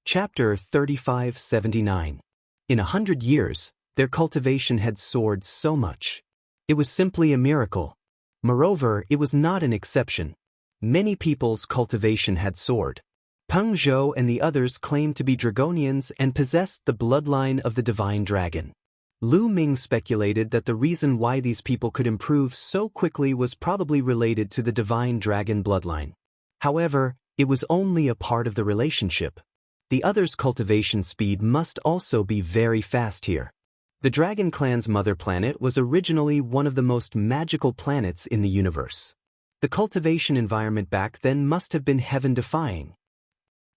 Chapter 3579. In 100 years, their cultivation had soared so much. It was simply a miracle. Moreover, it was not an exception. Many people's cultivation had soared. Peng Zhou and the others claimed to be Dragonians and possessed the bloodline of the divine dragon. Lu Ming speculated that the reason why these people could improve so quickly was probably related to the divine dragon bloodline. However, it was only a part of the relationship. The others' cultivation speed must also be very fast here. The Dragon Clan's mother planet was originally one of the most magical planets in the universe. The cultivation environment back then must have been heaven-defying.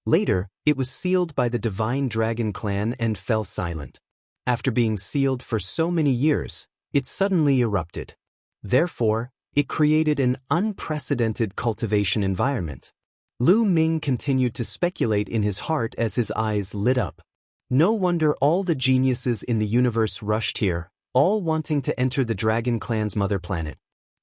Later, it was sealed by the Divine Dragon Clan and fell silent. After being sealed for so many years, it suddenly erupted. Therefore, it created an unprecedented cultivation environment. Lu Ming continued to speculate in his heart as his eyes lit up. No wonder all the geniuses in the universe rushed here, all wanting to enter the Dragon Clan's mother planet.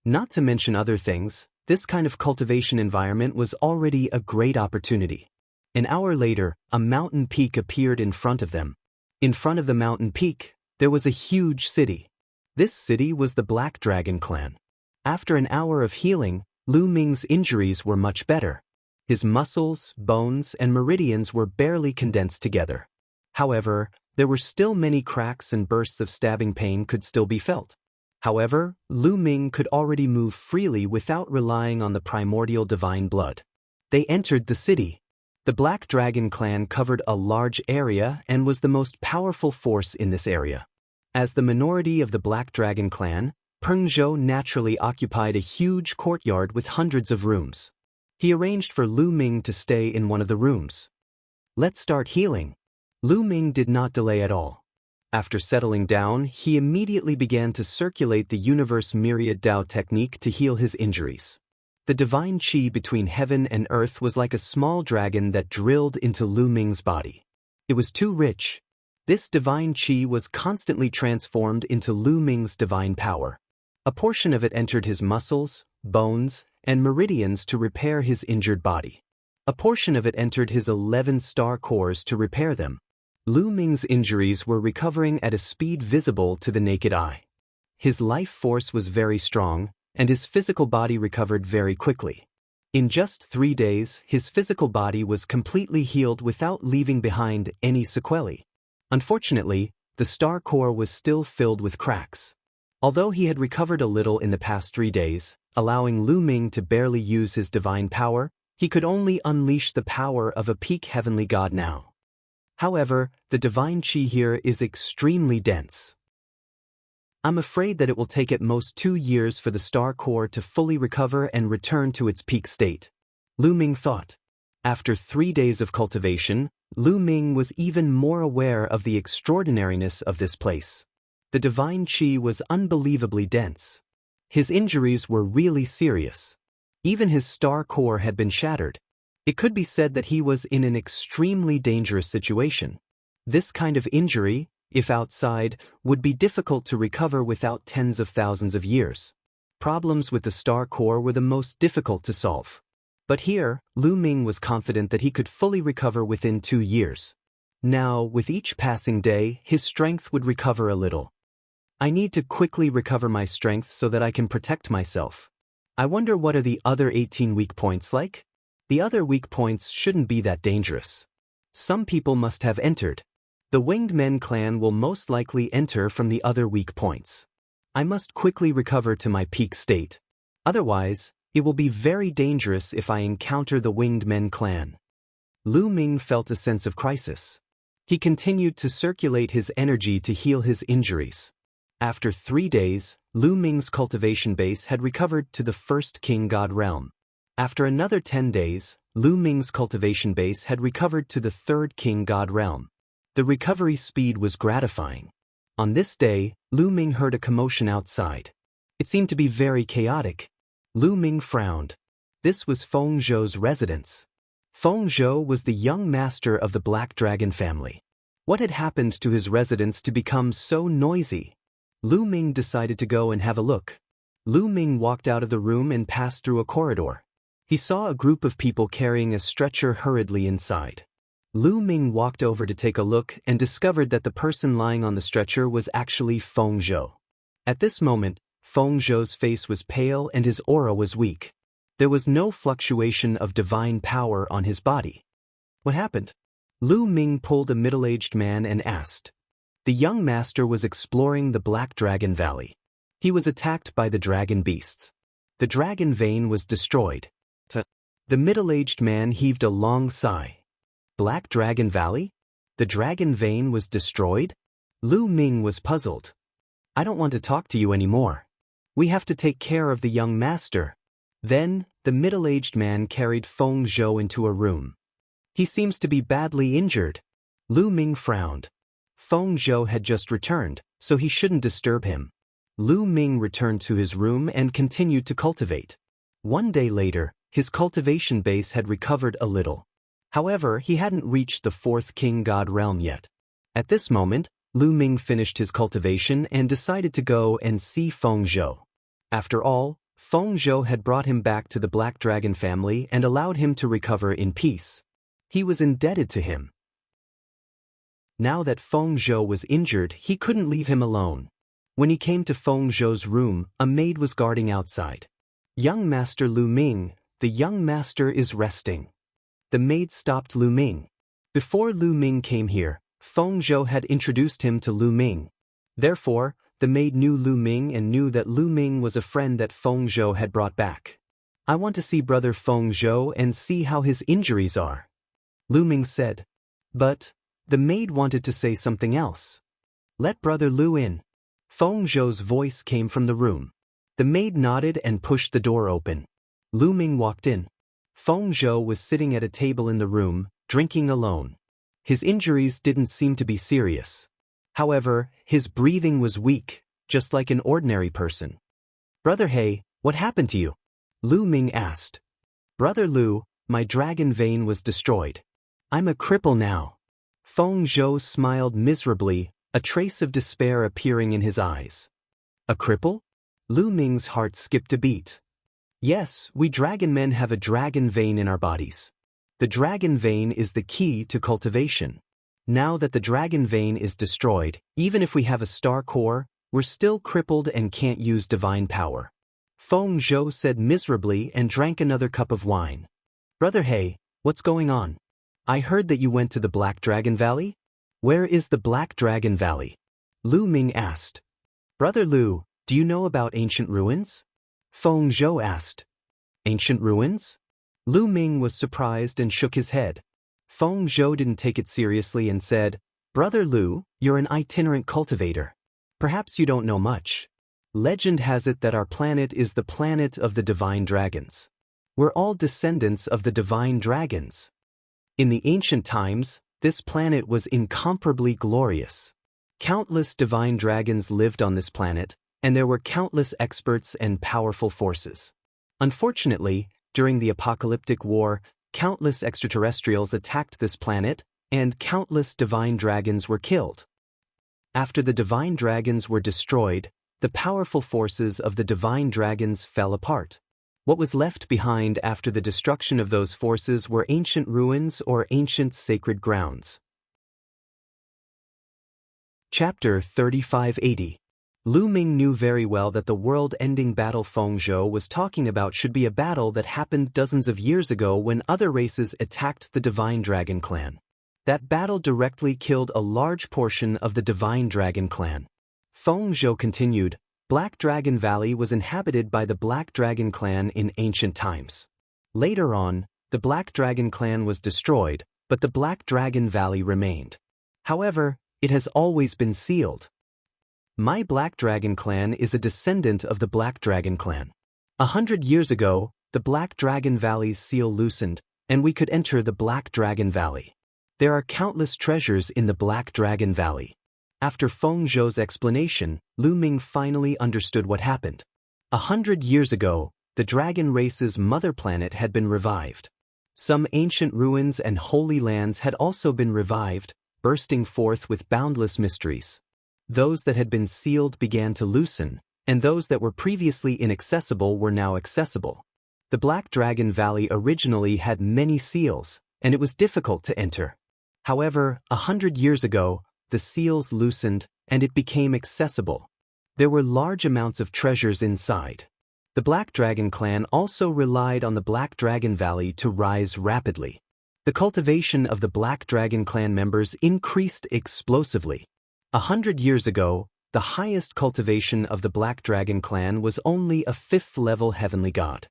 Not to mention other things, this kind of cultivation environment was already a great opportunity. An hour later, a mountain peak appeared in front of them. In front of the mountain peak, there was a huge city. This city was the Black Dragon Clan. After an hour of healing, Lu Ming's injuries were much better. His muscles, bones, and meridians were barely condensed together. However, there were still many cracks and bursts of stabbing pain could still be felt. However, Lu Ming could already move freely without relying on the primordial divine blood. They entered the city. The Black Dragon Clan covered a large area and was the most powerful force in this area. As the minority of the Black Dragon Clan, Peng Zhou naturally occupied a huge courtyard with hundreds of rooms. He arranged for Lu Ming to stay in one of the rooms. "Let's start healing." Lu Ming did not delay at all. After settling down, he immediately began to circulate the universe myriad Dao technique to heal his injuries. The divine chi between heaven and earth was like a small dragon that drilled into Lu Ming's body. It was too rich. This divine chi was constantly transformed into Lu Ming's divine power. A portion of it entered his muscles, bones, and meridians to repair his injured body. A portion of it entered his 11 star cores to repair them. Lu Ming's injuries were recovering at a speed visible to the naked eye. His life force was very strong, and his physical body recovered very quickly. In just 3 days, his physical body was completely healed without leaving behind any sequelae. Unfortunately, the star core was still filled with cracks. Although he had recovered a little in the past 3 days, allowing Lu Ming to barely use his divine power, he could only unleash the power of a peak heavenly god now. However, the divine chi here is extremely dense. I'm afraid that it will take at most 2 years for the star core to fully recover and return to its peak state. Lu Ming thought. After 3 days of cultivation, Lu Ming was even more aware of the extraordinariness of this place. The divine qi was unbelievably dense. His injuries were really serious. Even his star core had been shattered. It could be said that he was in an extremely dangerous situation. This kind of injury, if outside, would be difficult to recover without tens of thousands of years. Problems with the star core were the most difficult to solve. But here, Lu Ming was confident that he could fully recover within 2 years. Now, with each passing day, his strength would recover a little. I need to quickly recover my strength so that I can protect myself. I wonder what are the other 18 weak points like? The other weak points shouldn't be that dangerous. Some people must have entered. The Winged Men clan will most likely enter from the other weak points. I must quickly recover to my peak state. Otherwise, it will be very dangerous if I encounter the Winged Men clan. Lu Ming felt a sense of crisis. He continued to circulate his energy to heal his injuries. After 3 days, Lu Ming's cultivation base had recovered to the first King God realm. After another 10 days, Lu Ming's cultivation base had recovered to the third King God realm. The recovery speed was gratifying. On this day, Lu Ming heard a commotion outside. It seemed to be very chaotic. Lu Ming frowned. This was Feng Zhou's residence. Feng Zhou was the young master of the Black Dragon family. What had happened to his residence to become so noisy? Lu Ming decided to go and have a look. Lu Ming walked out of the room and passed through a corridor. He saw a group of people carrying a stretcher hurriedly inside. Lu Ming walked over to take a look and discovered that the person lying on the stretcher was actually Feng Zhou. At this moment, Feng Zhou's face was pale and his aura was weak. There was no fluctuation of divine power on his body. What happened? Lu Ming pulled a middle-aged man and asked. The young master was exploring the Black Dragon Valley. He was attacked by the dragon beasts. The dragon vein was destroyed. The middle-aged man heaved a long sigh. Black Dragon Valley? The dragon vein was destroyed? Lu Ming was puzzled. I don't want to talk to you anymore. We have to take care of the young master. Then, the middle-aged man carried Feng Zhou into a room. He seems to be badly injured. Lu Ming frowned. Feng Zhou had just returned, so he shouldn't disturb him. Lu Ming returned to his room and continued to cultivate. 1 day later, his cultivation base had recovered a little. However, he hadn't reached the 4th King God realm yet. At this moment, Lu Ming finished his cultivation and decided to go and see Feng Zhou. After all, Feng Zhou had brought him back to the Black Dragon family and allowed him to recover in peace. He was indebted to him. Now that Feng Zhou was injured, he couldn't leave him alone. When he came to Feng Zhou's room, a maid was guarding outside. Young Master Lu Ming, the young master is resting. The maid stopped Lu Ming. Before Lu Ming came here, Feng Zhou had introduced him to Lu Ming. Therefore, the maid knew Lu Ming and knew that Lu Ming was a friend that Feng Zhou had brought back. I want to see brother Feng Zhou and see how his injuries are, Lu Ming said. But the maid wanted to say something else. Let brother Lu in. Feng Zhou's voice came from the room. The maid nodded and pushed the door open. Lu Ming walked in. Feng Zhou was sitting at a table in the room, drinking alone. His injuries didn't seem to be serious. However, his breathing was weak, just like an ordinary person. Brother He, what happened to you? Lu Ming asked. Brother Lu, my dragon vein was destroyed. I'm a cripple now. Feng Zhou smiled miserably, a trace of despair appearing in his eyes. A cripple? Lu Ming's heart skipped a beat. Yes, we dragon men have a dragon vein in our bodies. The dragon vein is the key to cultivation. Now that the dragon vein is destroyed, even if we have a star core, we're still crippled and can't use divine power. Feng Zhou said miserably and drank another cup of wine. Brother He, what's going on? I heard that you went to the Black Dragon Valley? Where is the Black Dragon Valley? Lu Ming asked. Brother Lu, do you know about ancient ruins? Feng Zhou asked. Ancient ruins? Lu Ming was surprised and shook his head. Feng Zhou didn't take it seriously and said, Brother Lu, you're an itinerant cultivator. Perhaps you don't know much. Legend has it that our planet is the planet of the divine dragons. We're all descendants of the divine dragons. In the ancient times, This planet was incomparably glorious. Countless divine dragons lived on this planet, and there were countless experts and powerful forces. Unfortunately, during the apocalyptic war, countless extraterrestrials attacked this planet, and countless divine dragons were killed. After the divine dragons were destroyed, the powerful forces of the divine dragons fell apart. What was left behind after the destruction of those forces were ancient ruins or ancient sacred grounds. Chapter 3580. Lu Ming knew very well that the world-ending battle Feng Zhou was talking about should be a battle that happened dozens of years ago when other races attacked the Divine Dragon Clan. That battle directly killed a large portion of the Divine Dragon Clan. Feng Zhou continued, Black Dragon Valley was inhabited by the Black Dragon Clan in ancient times. Later on, the Black Dragon Clan was destroyed, but the Black Dragon Valley remained. However, it has always been sealed. My Black Dragon Clan is a descendant of the Black Dragon Clan. 100 years ago, the Black Dragon Valley's seal loosened, and we could enter the Black Dragon Valley. There are countless treasures in the Black Dragon Valley. After Feng Zhou's explanation, Lu Ming finally understood what happened. 100 years ago, the dragon race's mother planet had been revived. Some ancient ruins and holy lands had also been revived, bursting forth with boundless mysteries. Those that had been sealed began to loosen, and those that were previously inaccessible were now accessible. The Black Dragon Valley originally had many seals, and it was difficult to enter. However, 100 years ago, the seals loosened, and it became accessible. There were large amounts of treasures inside. The Black Dragon Clan also relied on the Black Dragon Valley to rise rapidly. The cultivation of the Black Dragon Clan members increased explosively. 100 years ago, the highest cultivation of the Black Dragon Clan was only a 5th-level heavenly god.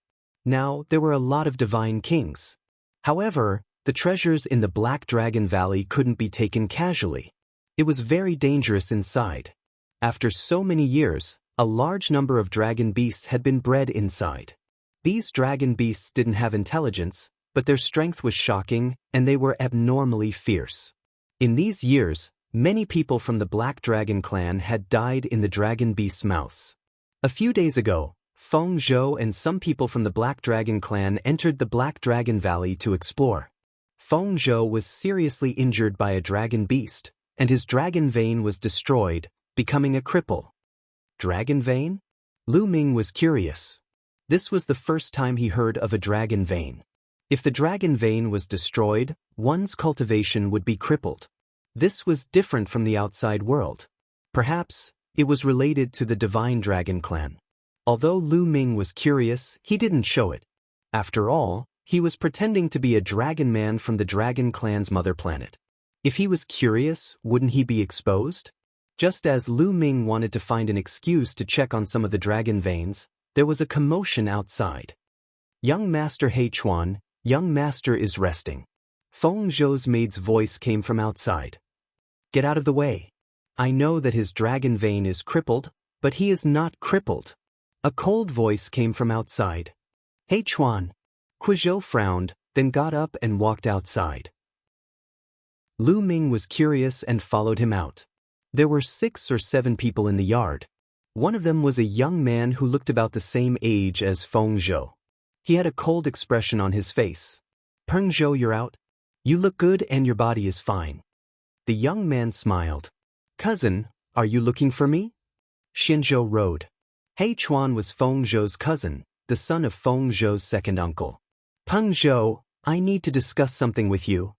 Now, there were a lot of divine kings. However, the treasures in the Black Dragon Valley couldn't be taken casually. It was very dangerous inside. After so many years, a large number of dragon beasts had been bred inside. These dragon beasts didn't have intelligence, but their strength was shocking, and they were abnormally fierce. In these years, many people from the Black Dragon Clan had died in the dragon beasts' mouths. A few days ago, Feng Zhou and some people from the Black Dragon Clan entered the Black Dragon Valley to explore. Feng Zhou was seriously injured by a dragon beast, and his dragon vein was destroyed, becoming a cripple. Dragon vein? Lu Ming was curious. This was the first time he heard of a dragon vein. If the dragon vein was destroyed, one's cultivation would be crippled. This was different from the outside world. Perhaps, it was related to the Divine Dragon Clan. Although Lu Ming was curious, he didn't show it. After all, he was pretending to be a dragon man from the Dragon Clan's mother planet. If he was curious, wouldn't he be exposed? Just as Lu Ming wanted to find an excuse to check on some of the dragon veins, there was a commotion outside. Young Master Chuan, young master is resting. Feng Zhou's maid's voice came from outside. Get out of the way. I know that his dragon vein is crippled, but he is not crippled. A cold voice came from outside. Chuan. Zhou frowned, then got up and walked outside. Lu Ming was curious and followed him out. There were 6 or 7 people in the yard. One of them was a young man who looked about the same age as Feng Zhou. He had a cold expression on his face. Feng Zhou, you're out? You look good and your body is fine. The young man smiled. Cousin, are you looking for me? Zhou rode. Chuan was Feng Zhou's cousin, the son of Feng Zhou's second uncle. Feng Zhou, I need to discuss something with you.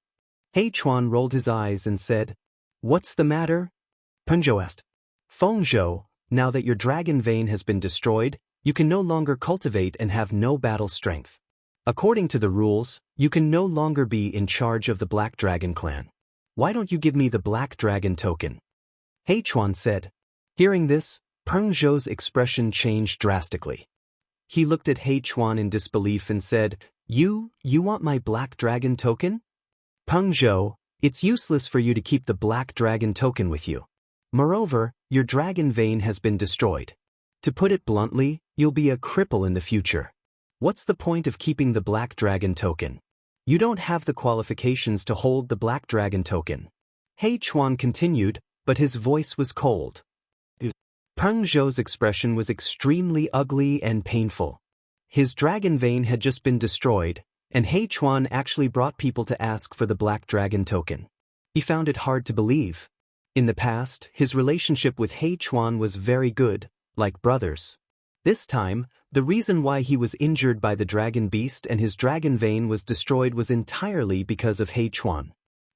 Chuan rolled his eyes and said, What's the matter? Feng Zhou asked. Feng Zhou, now that your dragon vein has been destroyed, you can no longer cultivate and have no battle strength. According to the rules, you can no longer be in charge of the Black Dragon Clan. Why don't you give me the Black Dragon token? Chuan said. Hearing this, Feng Zhou's expression changed drastically. He looked at Chuan in disbelief and said, You want my Black Dragon token? Feng Zhou, it's useless for you to keep the Black Dragon token with you. Moreover, your dragon vein has been destroyed. To put it bluntly, you'll be a cripple in the future. What's the point of keeping the Black Dragon token? You don't have the qualifications to hold the Black Dragon token. He Chuan continued, but his voice was cold. Peng Zhou's expression was extremely ugly and painful. His dragon vein had just been destroyed, and He Chuan actually brought people to ask for the Black Dragon token. He found it hard to believe. In the past, his relationship with He Chuan was very good, like brothers. This time, the reason why he was injured by the dragon beast and his dragon vein was destroyed was entirely because of He Chuan.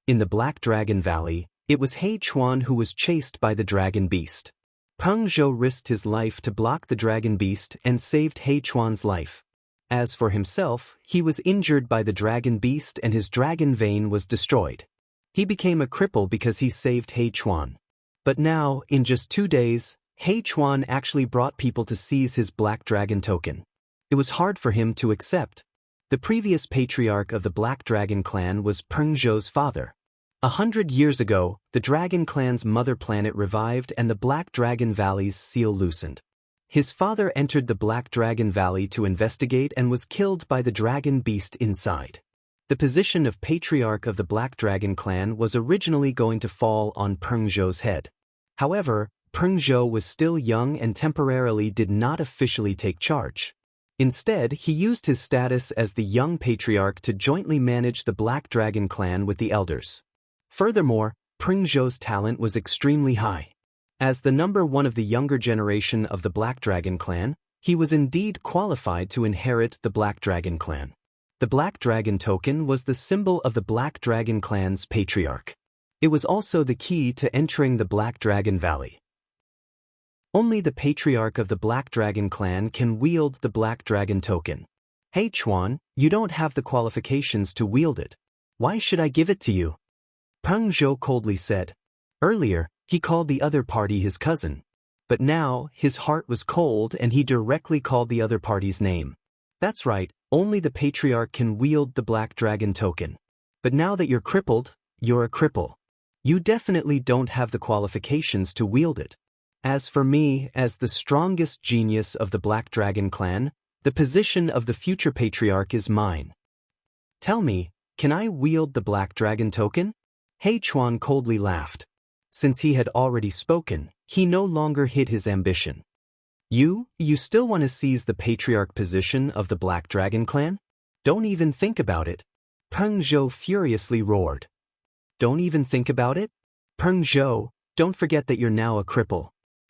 In the Black Dragon Valley, it was He Chuan who was chased by the dragon beast. Peng Zhou risked his life to block the dragon beast and saved He Chuan's life. As for himself, he was injured by the dragon beast and his dragon vein was destroyed. He became a cripple because he saved He Chuan. But now, in just 2 days, He Chuan actually brought people to seize his Black Dragon token. It was hard for him to accept. The previous patriarch of the Black Dragon clan was Peng Zhou's father. 100 years ago, the Dragon clan's mother planet revived and the Black Dragon Valley's seal loosened. His father entered the Black Dragon Valley to investigate and was killed by the dragon beast inside. The position of patriarch of the Black Dragon clan was originally going to fall on Peng Zhou's head. However, Peng Zhou was still young and temporarily did not officially take charge. Instead, he used his status as the young patriarch to jointly manage the Black Dragon clan with the elders. Furthermore, Peng Zhou's talent was extremely high. As the number one of the younger generation of the Black Dragon clan, he was indeed qualified to inherit the Black Dragon clan. The Black Dragon token was the symbol of the Black Dragon clan's patriarch. It was also the key to entering the Black Dragon Valley. Only the patriarch of the Black Dragon clan can wield the Black Dragon token. He Chuan, you don't have the qualifications to wield it. Why should I give it to you? Peng Zhou coldly said. Earlier, he called the other party his cousin. But now, his heart was cold and he directly called the other party's name. That's right, only the patriarch can wield the Black Dragon token. But now that you're crippled, you're a cripple. You definitely don't have the qualifications to wield it. As for me, as the strongest genius of the Black Dragon clan, the position of the future patriarch is mine. Tell me, can I wield the Black Dragon token? He Chuan coldly laughed. Since he had already spoken, he no longer hid his ambition. You still want to seize the patriarch position of the Black Dragon clan? Don't even think about it. Peng Zhou furiously roared. Don't even think about it? Peng Zhou, don't forget that you're now a cripple.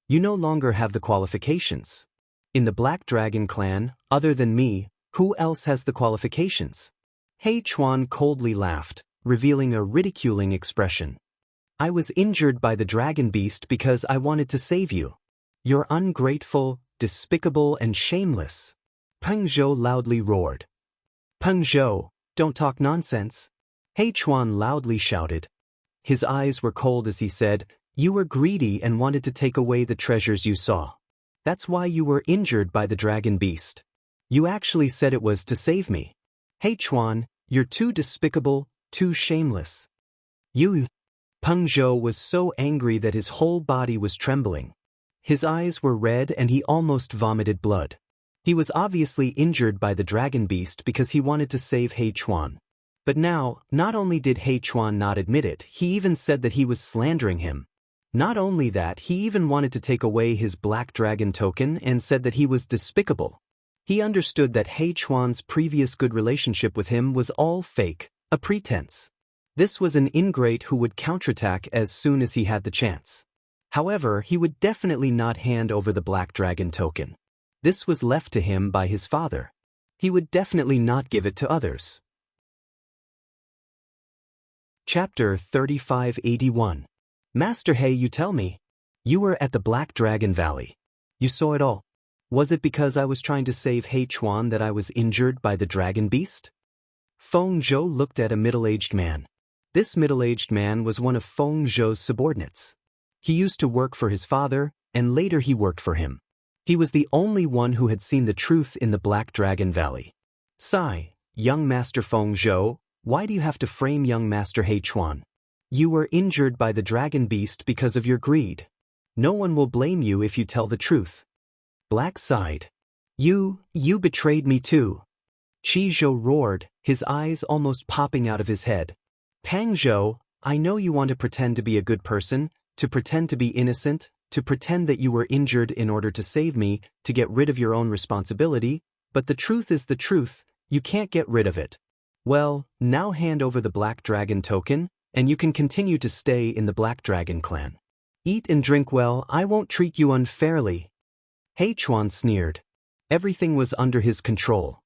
You no longer have the qualifications. In the Black Dragon clan, other than me, who else has the qualifications? He Chuan coldly laughed, revealing a ridiculing expression. I was injured by the dragon beast because I wanted to save you. You're ungrateful, despicable, and shameless. Peng Zhou loudly roared. Peng Zhou, don't talk nonsense. He Chuan loudly shouted. His eyes were cold as he said, you were greedy and wanted to take away the treasures you saw. That's why you were injured by the dragon beast. You actually said it was to save me. He Chuan, you're too despicable, too shameless. Peng Zhou was so angry that his whole body was trembling. His eyes were red and he almost vomited blood. He was obviously injured by the dragon beast because he wanted to save He Chuan. But now, not only did He Chuan not admit it, he even said that he was slandering him. Not only that, he even wanted to take away his Black Dragon token and said that he was despicable. He understood that He Chuan's previous good relationship with him was all fake, a pretense. This was an ingrate who would counterattack as soon as he had the chance. However, he would definitely not hand over the Black Dragon token. This was left to him by his father. He would definitely not give it to others. Chapter 3581. Master He, you tell me. You were at the Black Dragon Valley. You saw it all. Was it because I was trying to save He Chuan that I was injured by the dragon beast? Feng Zhou looked at a middle-aged man. This middle-aged man was one of Feng Zhou's subordinates. He used to work for his father, and later he worked for him. He was the only one who had seen the truth in the Black Dragon Valley. Sigh, young Master Feng Zhou, why do you have to frame young Master He Chuan? You were injured by the dragon beast because of your greed. No one will blame you if you tell the truth. Black sighed. You betrayed me too. Qi Zhou roared, his eyes almost popping out of his head. Pang Zhou, I know you want to pretend to be a good person, to pretend to be innocent, to pretend that you were injured in order to save me, to get rid of your own responsibility, but the truth is the truth, you can't get rid of it. Well, now hand over the Black Dragon token, and you can continue to stay in the Black Dragon clan. Eat and drink well, I won't treat you unfairly. He Chuan sneered. Everything was under his control.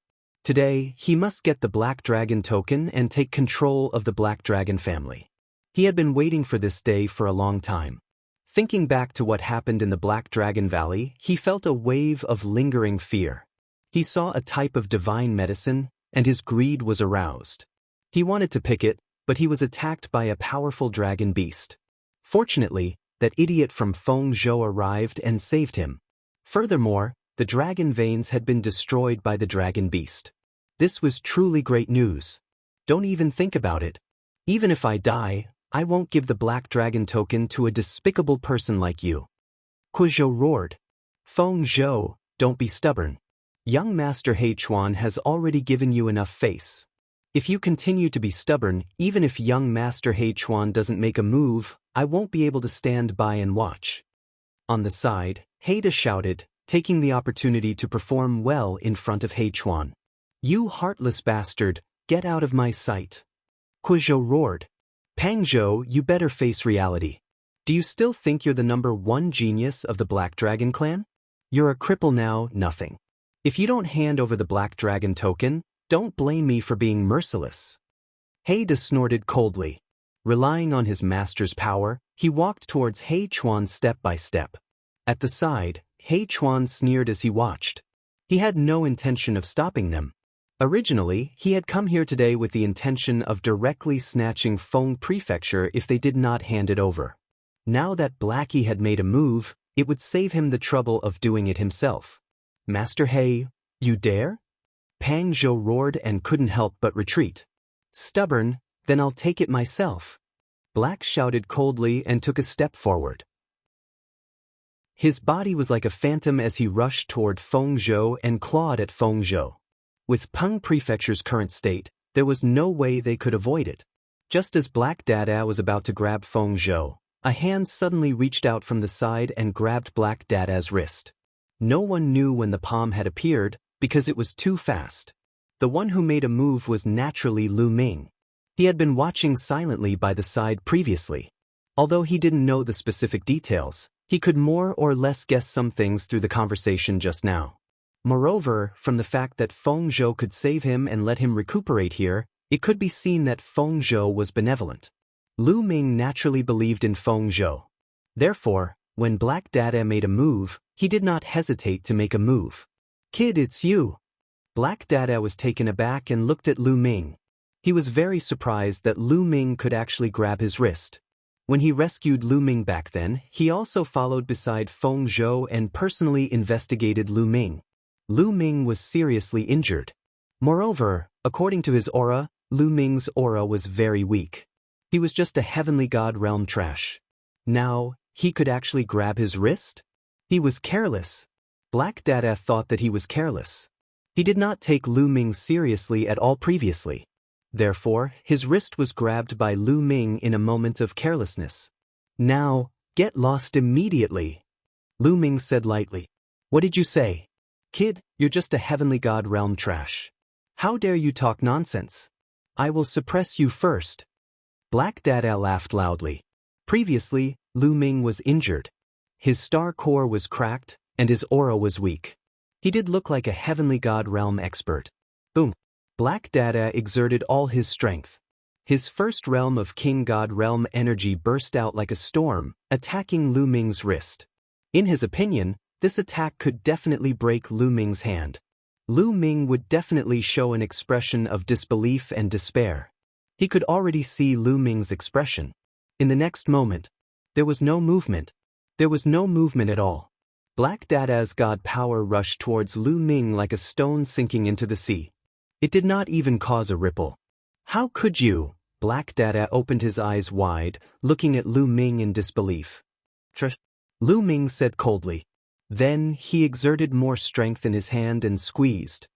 Today, he must get the Black Dragon token and take control of the Black Dragon family. He had been waiting for this day for a long time. Thinking back to what happened in the Black Dragon Valley, he felt a wave of lingering fear. He saw a type of divine medicine, and his greed was aroused. He wanted to pick it, but he was attacked by a powerful dragon beast. Fortunately, that idiot from Feng Zhou arrived and saved him. Furthermore, the dragon veins had been destroyed by the dragon beast. This was truly great news. Don't even think about it. Even if I die, I won't give the Black Dragon token to a despicable person like you. Zhou roared. Feng Zhou, don't be stubborn. Young Master He Chuan has already given you enough face. If you continue to be stubborn, even if young Master He Chuan doesn't make a move, I won't be able to stand by and watch. On the side, Heida shouted, taking the opportunity to perform well in front of He Chuan. You heartless bastard, get out of my sight. Zhou roared. Pang Zhou, you better face reality. Do you still think you're the #1 genius of the Black Dragon clan? You're a cripple now, nothing. If you don't hand over the Black Dragon token, don't blame me for being merciless. Heida snorted coldly. Relying on his master's power, he walked towards He Chuan step by step. At the side, He Chuan sneered as he watched. He had no intention of stopping them. Originally, he had come here today with the intention of directly snatching Feng Prefecture if they did not hand it over. Now that Blackie had made a move, it would save him the trouble of doing it himself. Master He, you dare? Pang Zhou roared and couldn't help but retreat. Stubborn, then I'll take it myself. Black shouted coldly and took a step forward. His body was like a phantom as he rushed toward Feng Zhou and clawed at Feng Zhou. With Peng Prefecture's current state, there was no way they could avoid it. Just as Black Dada was about to grab Feng Zhou, a hand suddenly reached out from the side and grabbed Black Dada's wrist. No one knew when the palm had appeared, because it was too fast. The one who made a move was naturally Lu Ming. He had been watching silently by the side previously. Although he didn't know the specific details, he could more or less guess some things through the conversation just now. Moreover, from the fact that Feng Zhou could save him and let him recuperate here, it could be seen that Feng Zhou was benevolent. Lu Ming naturally believed in Feng Zhou. Therefore, when Black Dada made a move, he did not hesitate to make a move. Kid, it's you. Black Dada was taken aback and looked at Lu Ming. He was very surprised that Lu Ming could actually grab his wrist. When he rescued Lu Ming back then, he also followed beside Feng Zhou and personally investigated Lu Ming. Lu Ming was seriously injured. Moreover, according to his aura, Lu Ming's aura was very weak. He was just a heavenly god realm trash. Now, he could actually grab his wrist? He was careless. Black Dada thought that he was careless. He did not take Lu Ming seriously at all previously. Therefore, his wrist was grabbed by Lu Ming in a moment of carelessness. Now, get lost immediately. Lu Ming said lightly. What did you say? Kid, you're just a heavenly god realm trash. How dare you talk nonsense? I will suppress you first. Black Dada laughed loudly. Previously, Lu Ming was injured. His star core was cracked, and his aura was weak. He did look like a heavenly god realm expert. Boom. Black Dada exerted all his strength. His first realm of king god realm energy burst out like a storm, attacking Lu Ming's wrist. In his opinion, this attack could definitely break Lu Ming's hand. Lu Ming would definitely show an expression of disbelief and despair. He could already see Lu Ming's expression. In the next moment, there was no movement. There was no movement at all. Black Dada's god power rushed towards Lu Ming like a stone sinking into the sea. It did not even cause a ripple. How could you? Black Dada opened his eyes wide, looking at Lu Ming in disbelief. Lu Ming said coldly. Then he exerted more strength in his hand and squeezed.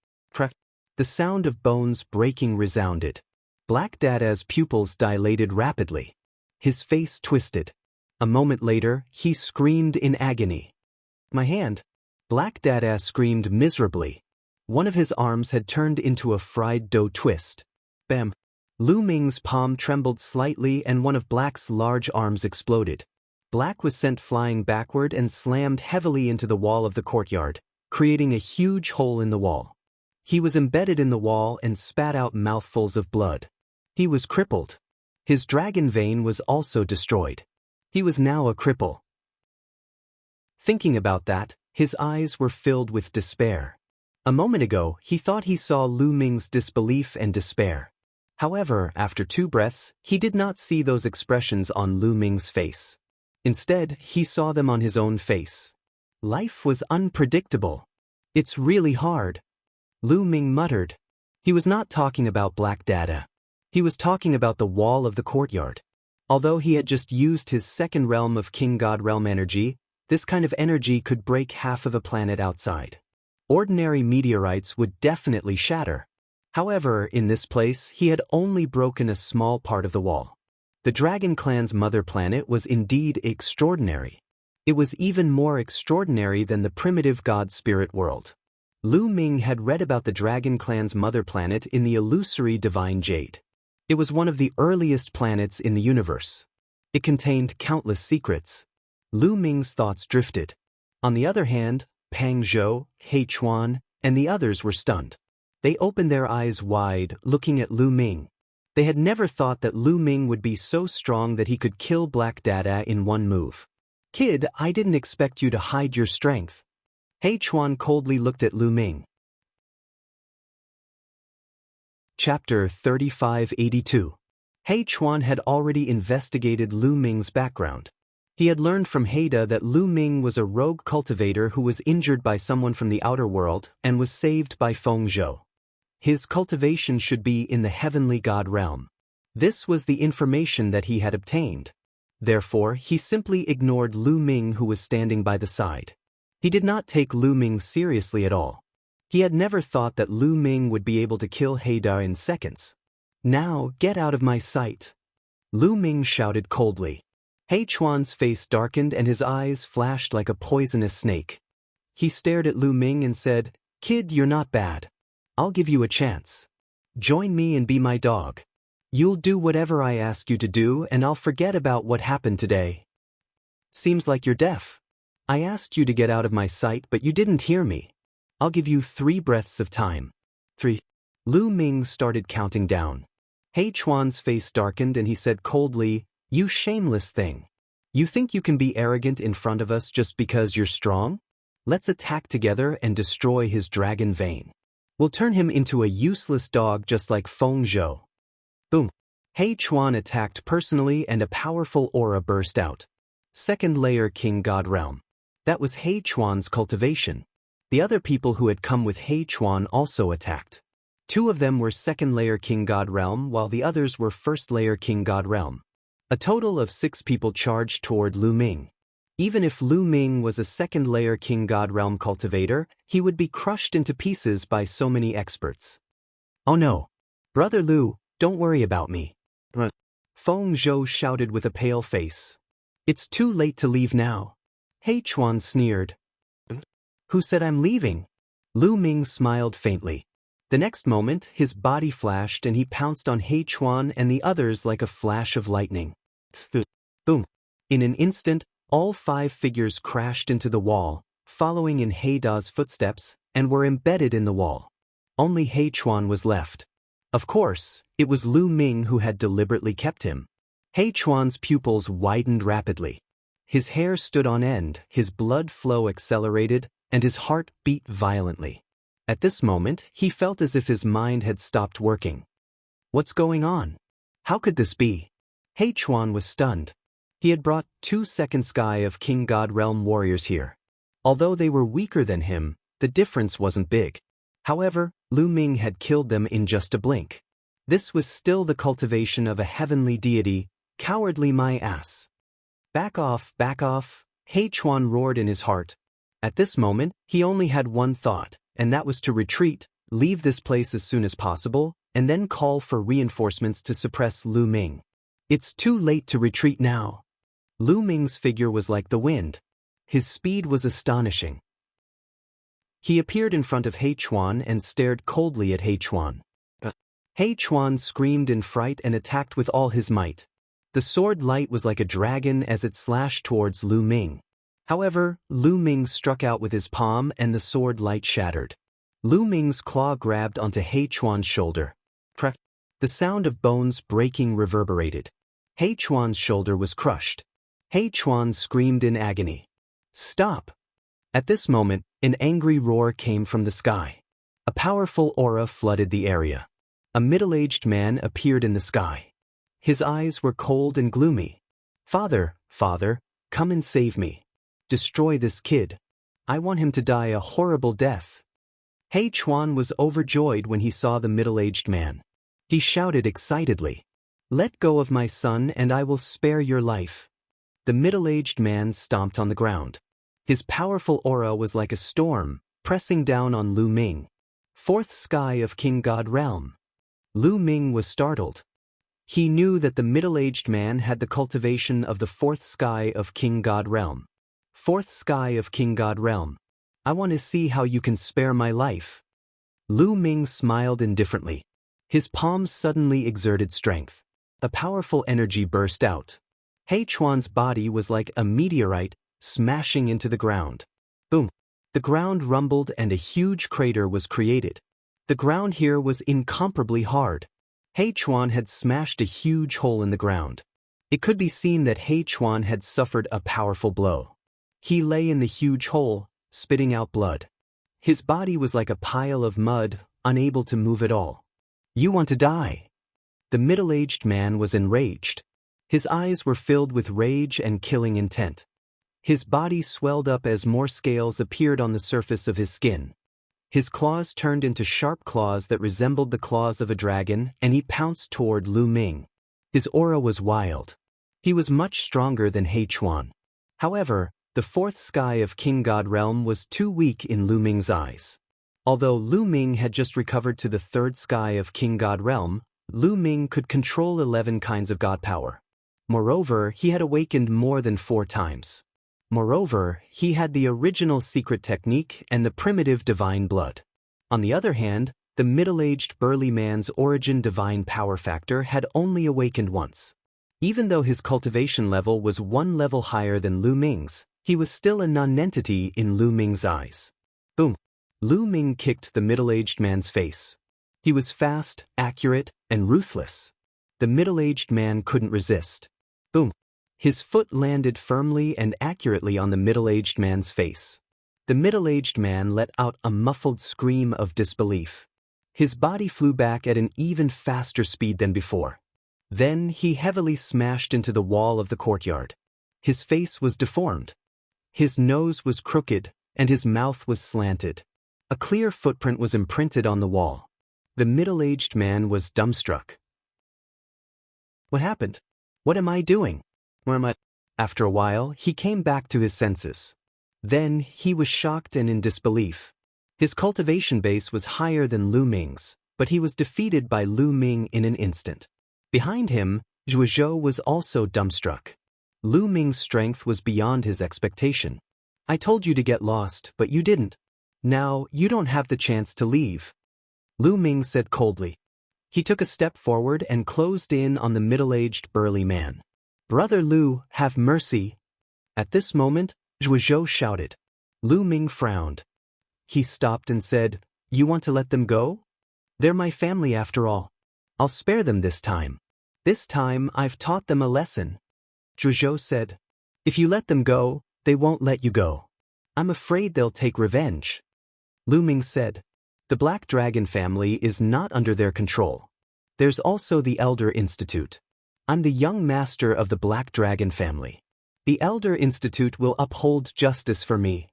The sound of bones breaking resounded. Black Dada's pupils dilated rapidly. His face twisted. A moment later, he screamed in agony. My hand. Black Dada screamed miserably. One of his arms had turned into a fried dough twist. Bam! Lu Ming's palm trembled slightly and one of Black's large arms exploded. Black was sent flying backward and slammed heavily into the wall of the courtyard, creating a huge hole in the wall. He was embedded in the wall and spat out mouthfuls of blood. He was crippled. His dragon vein was also destroyed. He was now a cripple. Thinking about that, his eyes were filled with despair. A moment ago, he thought he saw Lu Ming's disbelief and despair. However, after 2 breaths, he did not see those expressions on Lu Ming's face. Instead, he saw them on his own face. Life was unpredictable. It's really hard. Lu Ming muttered. He was not talking about Black Dada. He was talking about the wall of the courtyard. Although he had just used his second realm of King God Realm energy, this kind of energy could break half of a planet outside. Ordinary meteorites would definitely shatter. However, in this place, he had only broken a small part of the wall. The Dragon Clan's mother planet was indeed extraordinary. It was even more extraordinary than the primitive God Spirit world. Lu Ming had read about the Dragon Clan's mother planet in the illusory Divine Jade. It was one of the earliest planets in the universe. It contained countless secrets. Lu Ming's thoughts drifted. On the other hand, Pang Zhou, He Chuan, and the others were stunned. They opened their eyes wide, looking at Lu Ming. They had never thought that Lu Ming would be so strong that he could kill Black Dada in one move. Kid, I didn't expect you to hide your strength. He Chuan coldly looked at Lu Ming. Chapter 3582. He Chuan had already investigated Lu Ming's background. He had learned from Haida that Lu Ming was a rogue cultivator who was injured by someone from the outer world and was saved by Feng Zhou. His cultivation should be in the heavenly god realm. This was the information that he had obtained. Therefore, he simply ignored Lu Ming, who was standing by the side. He did not take Lu Ming seriously at all. He had never thought that Lu Ming would be able to kill Haida in seconds. Now, get out of my sight. Lu Ming shouted coldly. He Chuan's face darkened and his eyes flashed like a poisonous snake. He stared at Lu Ming and said, "Kid, you're not bad. I'll give you a chance. Join me and be my dog. You'll do whatever I ask you to do and I'll forget about what happened today." Seems like you're deaf. I asked you to get out of my sight but you didn't hear me. I'll give you 3 breaths of time. 3. Lu Ming started counting down. He Chuan's face darkened and he said coldly, "You shameless thing. You think you can be arrogant in front of us just because you're strong? Let's attack together and destroy his dragon vein. We'll turn him into a useless dog just like Feng Zhou." Boom. He Chuan attacked personally and a powerful aura burst out. Second layer King God Realm. That was He Chuan's cultivation. The other people who had come with He Chuan also attacked. 2 of them were second layer King God Realm while the others were first layer King God Realm. A total of 6 people charged toward Lu Ming. Even if Lu Ming was a second layer King God Realm cultivator, he would be crushed into pieces by so many experts. "Oh no. Brother Lu, don't worry about me." Feng Zhou shouted with a pale face. "It's too late to leave now." He Chuan sneered. "Who said I'm leaving?" Lu Ming smiled faintly. The next moment, his body flashed and he pounced on He Chuan and the others like a flash of lightning. Boom. In an instant, all 5 figures crashed into the wall, following in Haida's footsteps, and were embedded in the wall. Only He Chuan was left. Of course, it was Lu Ming who had deliberately kept him. He Chuan's pupils widened rapidly. His hair stood on end, his blood flow accelerated, and his heart beat violently. At this moment, he felt as if his mind had stopped working. What's going on? How could this be? He Chuan was stunned. He had brought 2 second sky of King God Realm warriors here. Although they were weaker than him, the difference wasn't big. However, Lu Ming had killed them in just a blink. This was still the cultivation of a heavenly deity. Cowardly my ass. Back off, He Chuan roared in his heart. At this moment, he only had one thought, and that was to retreat, Leave this place as soon as possible, and then call for reinforcements to suppress Lu Ming. It's too late to retreat now. Lu Ming's figure was like the wind. His speed was astonishing. He appeared in front of He Chuan and stared coldly at He Chuan. He Chuan screamed in fright and attacked with all his might. The sword light was like a dragon as it slashed towards Lu Ming. However, Lu Ming struck out with his palm and the sword light shattered. Lu Ming's claw grabbed onto He Chuan's shoulder. Crack! The sound of bones breaking reverberated. He Chuan's shoulder was crushed. He Chuan screamed in agony. Stop! At this moment, an angry roar came from the sky. A powerful aura flooded the area. A middle-aged man appeared in the sky. His eyes were cold and gloomy. Father, come and save me. Destroy this kid. I want him to die a horrible death. He Chuan was overjoyed when he saw the middle-aged man. He shouted excitedly, Let go of my son and I will spare your life. The middle-aged man stomped on the ground. His powerful aura was like a storm, pressing down on Lu Ming. Fourth sky of King God realm. Lu Ming was startled. He knew that the middle-aged man had the cultivation of the fourth sky of King God realm. Fourth sky of King God realm. I want to see how you can spare my life. Lu Ming smiled indifferently. His palms suddenly exerted strength. A powerful energy burst out. He Chuan's body was like a meteorite, smashing into the ground. Boom! The ground rumbled and a huge crater was created. The ground here was incomparably hard. He Chuan had smashed a huge hole in the ground. It could be seen that He Chuan had suffered a powerful blow. He lay in the huge hole, spitting out blood. His body was like a pile of mud, unable to move at all. You want to die? The middle-aged man was enraged. His eyes were filled with rage and killing intent. His body swelled up as more scales appeared on the surface of his skin. His claws turned into sharp claws that resembled the claws of a dragon, and he pounced toward Lu Ming. His aura was wild. He was much stronger than He Chuan. However, the fourth sky of King God realm was too weak in Lu Ming's eyes. Although Lu Ming had just recovered to the third sky of King God realm, Lu Ming could control 11 kinds of God power. Moreover, he had awakened more than 4 times. Moreover, he had the original secret technique and the primitive divine blood. On the other hand, the middle-aged burly man's origin divine power factor had only awakened once. Even though his cultivation level was 1 level higher than Lu Ming's, he was still a nonentity in Lu Ming's eyes. Boom! Lu Ming kicked the middle-aged man's face. He was fast, accurate, and ruthless. The middle-aged man couldn't resist. Boom! His foot landed firmly and accurately on the middle-aged man's face. The middle-aged man let out a muffled scream of disbelief. His body flew back at an even faster speed than before. Then he heavily smashed into the wall of the courtyard. His face was deformed. His nose was crooked, and his mouth was slanted. A clear footprint was imprinted on the wall. The middle-aged man was dumbstruck. What happened? What am I doing? Where am I? After a while, he came back to his senses. Then he was shocked and in disbelief. His cultivation base was higher than Lu Ming's, but he was defeated by Lu Ming in an instant. Behind him, Zhuozhou was also dumbstruck. Lu Ming's strength was beyond his expectation. I told you to get lost, but you didn't. Now, you don't have the chance to leave. Lu Ming said coldly. He took a step forward and closed in on the middle-aged burly man. Brother Lu, have mercy. At this moment, Zhuozhou shouted. Lu Ming frowned. He stopped and said, You want to let them go? They're my family after all. I'll spare them this time. This time I've taught them a lesson. Zhuozhou said, If you let them go, they won't let you go. I'm afraid they'll take revenge. Lu Ming said, The Black Dragon family is not under their control. There's also the Elder Institute. I'm the young master of the Black Dragon family. The Elder Institute will uphold justice for me.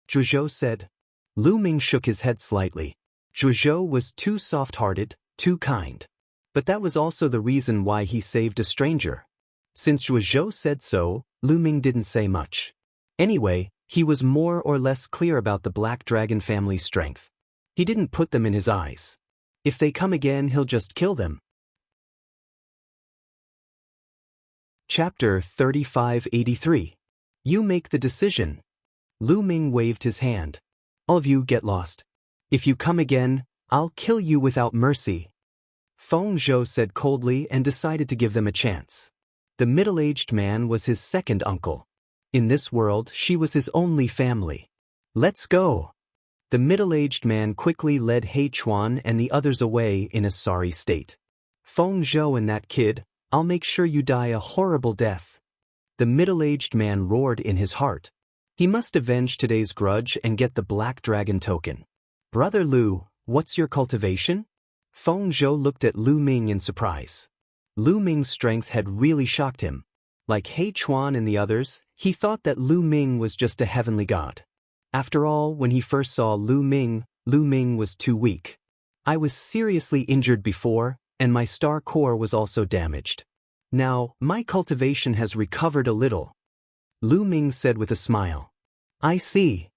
Zhuozhou said. Lu Ming shook his head slightly. Zhuozhou was too soft-hearted, too kind. But that was also the reason why he saved a stranger. Since Zhuozhou said so, Lu Ming didn't say much. Anyway, he was more or less clear about the Black Dragon family's strength. He didn't put them in his eyes. If they come again, he'll just kill them. Chapter 3583. You make the decision. Lu Ming waved his hand. All of you get lost. If you come again, I'll kill you without mercy. Feng Zhou said coldly and decided to give them a chance. The middle-aged man was his second uncle. In this world, she was his only family. Let's go. The middle-aged man quickly led He Chuan and the others away in a sorry state. Feng Zhou and that kid, I'll make sure you die a horrible death. The middle-aged man roared in his heart. He must avenge today's grudge and get the Black Dragon token. Brother Lu, what's your cultivation? Feng Zhou looked at Lu Ming in surprise. Lu Ming's strength had really shocked him. Like He Chuan and the others, he thought that Lu Ming was just a heavenly god. After all, when he first saw Lu Ming was too weak. I was seriously injured before, and my star core was also damaged. Now, my cultivation has recovered a little. Lu Ming said with a smile. I see.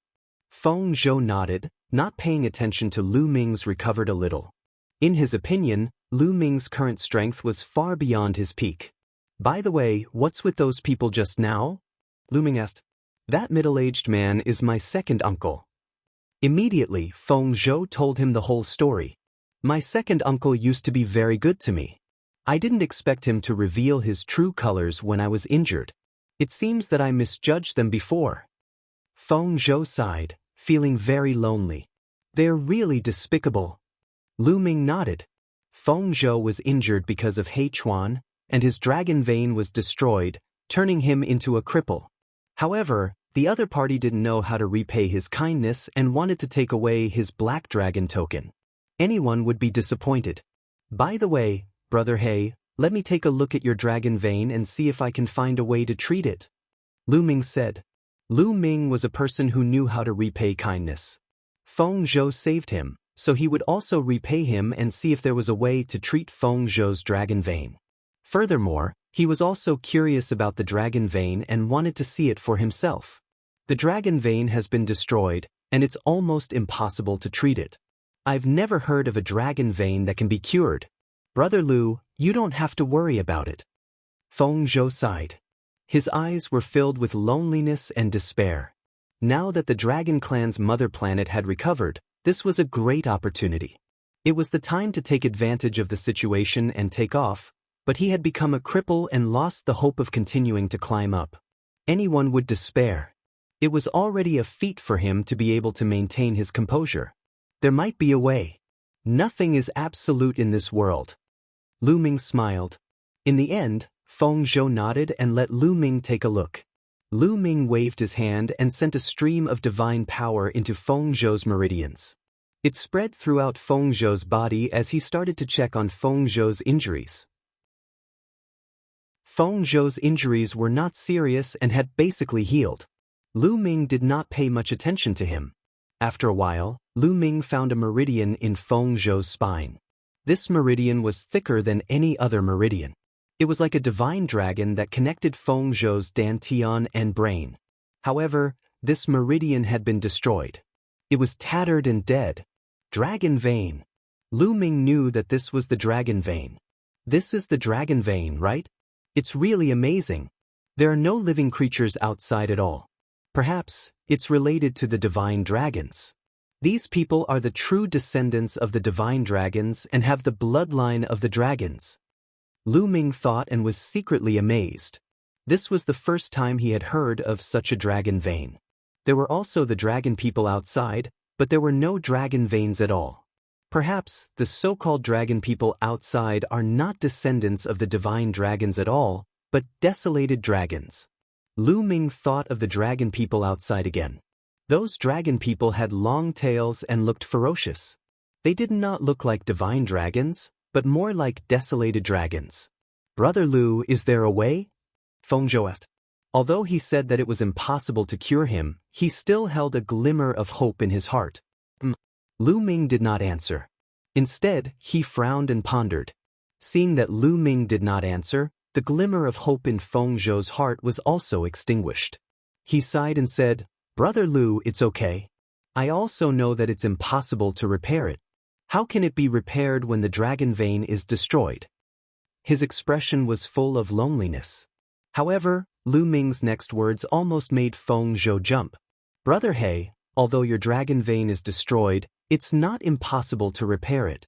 Feng Zhou nodded, not paying attention to Lu Ming's recovered a little. In his opinion, Lu Ming's current strength was far beyond his peak. By the way, what's with those people just now? Lu Ming asked. That middle-aged man is my second uncle. Immediately, Feng Zhou told him the whole story. My second uncle used to be very good to me. I didn't expect him to reveal his true colors when I was injured. It seems that I misjudged them before. Feng Zhou sighed, feeling very lonely. They're really despicable. Lu Ming nodded. Feng Zhou was injured because of He Chuan, and his dragon vein was destroyed, turning him into a cripple. However, the other party didn't know how to repay his kindness and wanted to take away his Black Dragon token. Anyone would be disappointed. By the way, Brother He, let me take a look at your dragon vein and see if I can find a way to treat it. Lu Ming said. Lu Ming was a person who knew how to repay kindness. Feng Zhou saved him, so he would also repay him and see if there was a way to treat Feng Zhou's dragon vein. Furthermore, he was also curious about the dragon vein and wanted to see it for himself. The dragon vein has been destroyed, and it's almost impossible to treat it. I've never heard of a dragon vein that can be cured. Brother Lu, you don't have to worry about it. Feng Zhou sighed. His eyes were filled with loneliness and despair. Now that the Dragon Clan's mother planet had recovered, this was a great opportunity. It was the time to take advantage of the situation and take off, but he had become a cripple and lost the hope of continuing to climb up. Anyone would despair. It was already a feat for him to be able to maintain his composure. There might be a way. Nothing is absolute in this world. Lu Ming smiled. In the end, Feng Zhou nodded and let Lu Ming take a look. Lu Ming waved his hand and sent a stream of divine power into Feng Zhou's meridians. It spread throughout Feng Zhou's body as he started to check on Feng Zhou's injuries. Feng Zhou's injuries were not serious and had basically healed. Lu Ming did not pay much attention to him. After a while, Lu Ming found a meridian in Feng Zhou's spine. This meridian was thicker than any other meridian. It was like a divine dragon that connected Feng Zhou's dantian and brain. However, this meridian had been destroyed. It was tattered and dead. Dragon vein. Lu Ming knew that this was the dragon vein. This is the dragon vein, right? It's really amazing. There are no living creatures outside at all. Perhaps it's related to the divine dragons. These people are the true descendants of the divine dragons and have the bloodline of the dragons. Lu Ming thought and was secretly amazed. This was the first time he had heard of such a dragon vein. There were also the dragon people outside, but there were no dragon veins at all. Perhaps the so-called dragon people outside are not descendants of the divine dragons at all, but desolated dragons. Lu Ming thought of the dragon people outside again. Those dragon people had long tails and looked ferocious. They did not look like divine dragons, but more like desolated dragons. Brother Lu, is there a way? Feng Zhou asked. Although he said that it was impossible to cure him, he still held a glimmer of hope in his heart. Lu Ming did not answer. Instead, he frowned and pondered. Seeing that Lu Ming did not answer, the glimmer of hope in Feng Zhou's heart was also extinguished. He sighed and said, Brother Lu, it's okay. I also know that it's impossible to repair it. How can it be repaired when the dragon vein is destroyed? His expression was full of loneliness. However, Lu Ming's next words almost made Feng Zhou jump. Brother He, although your dragon vein is destroyed, it's not impossible to repair it.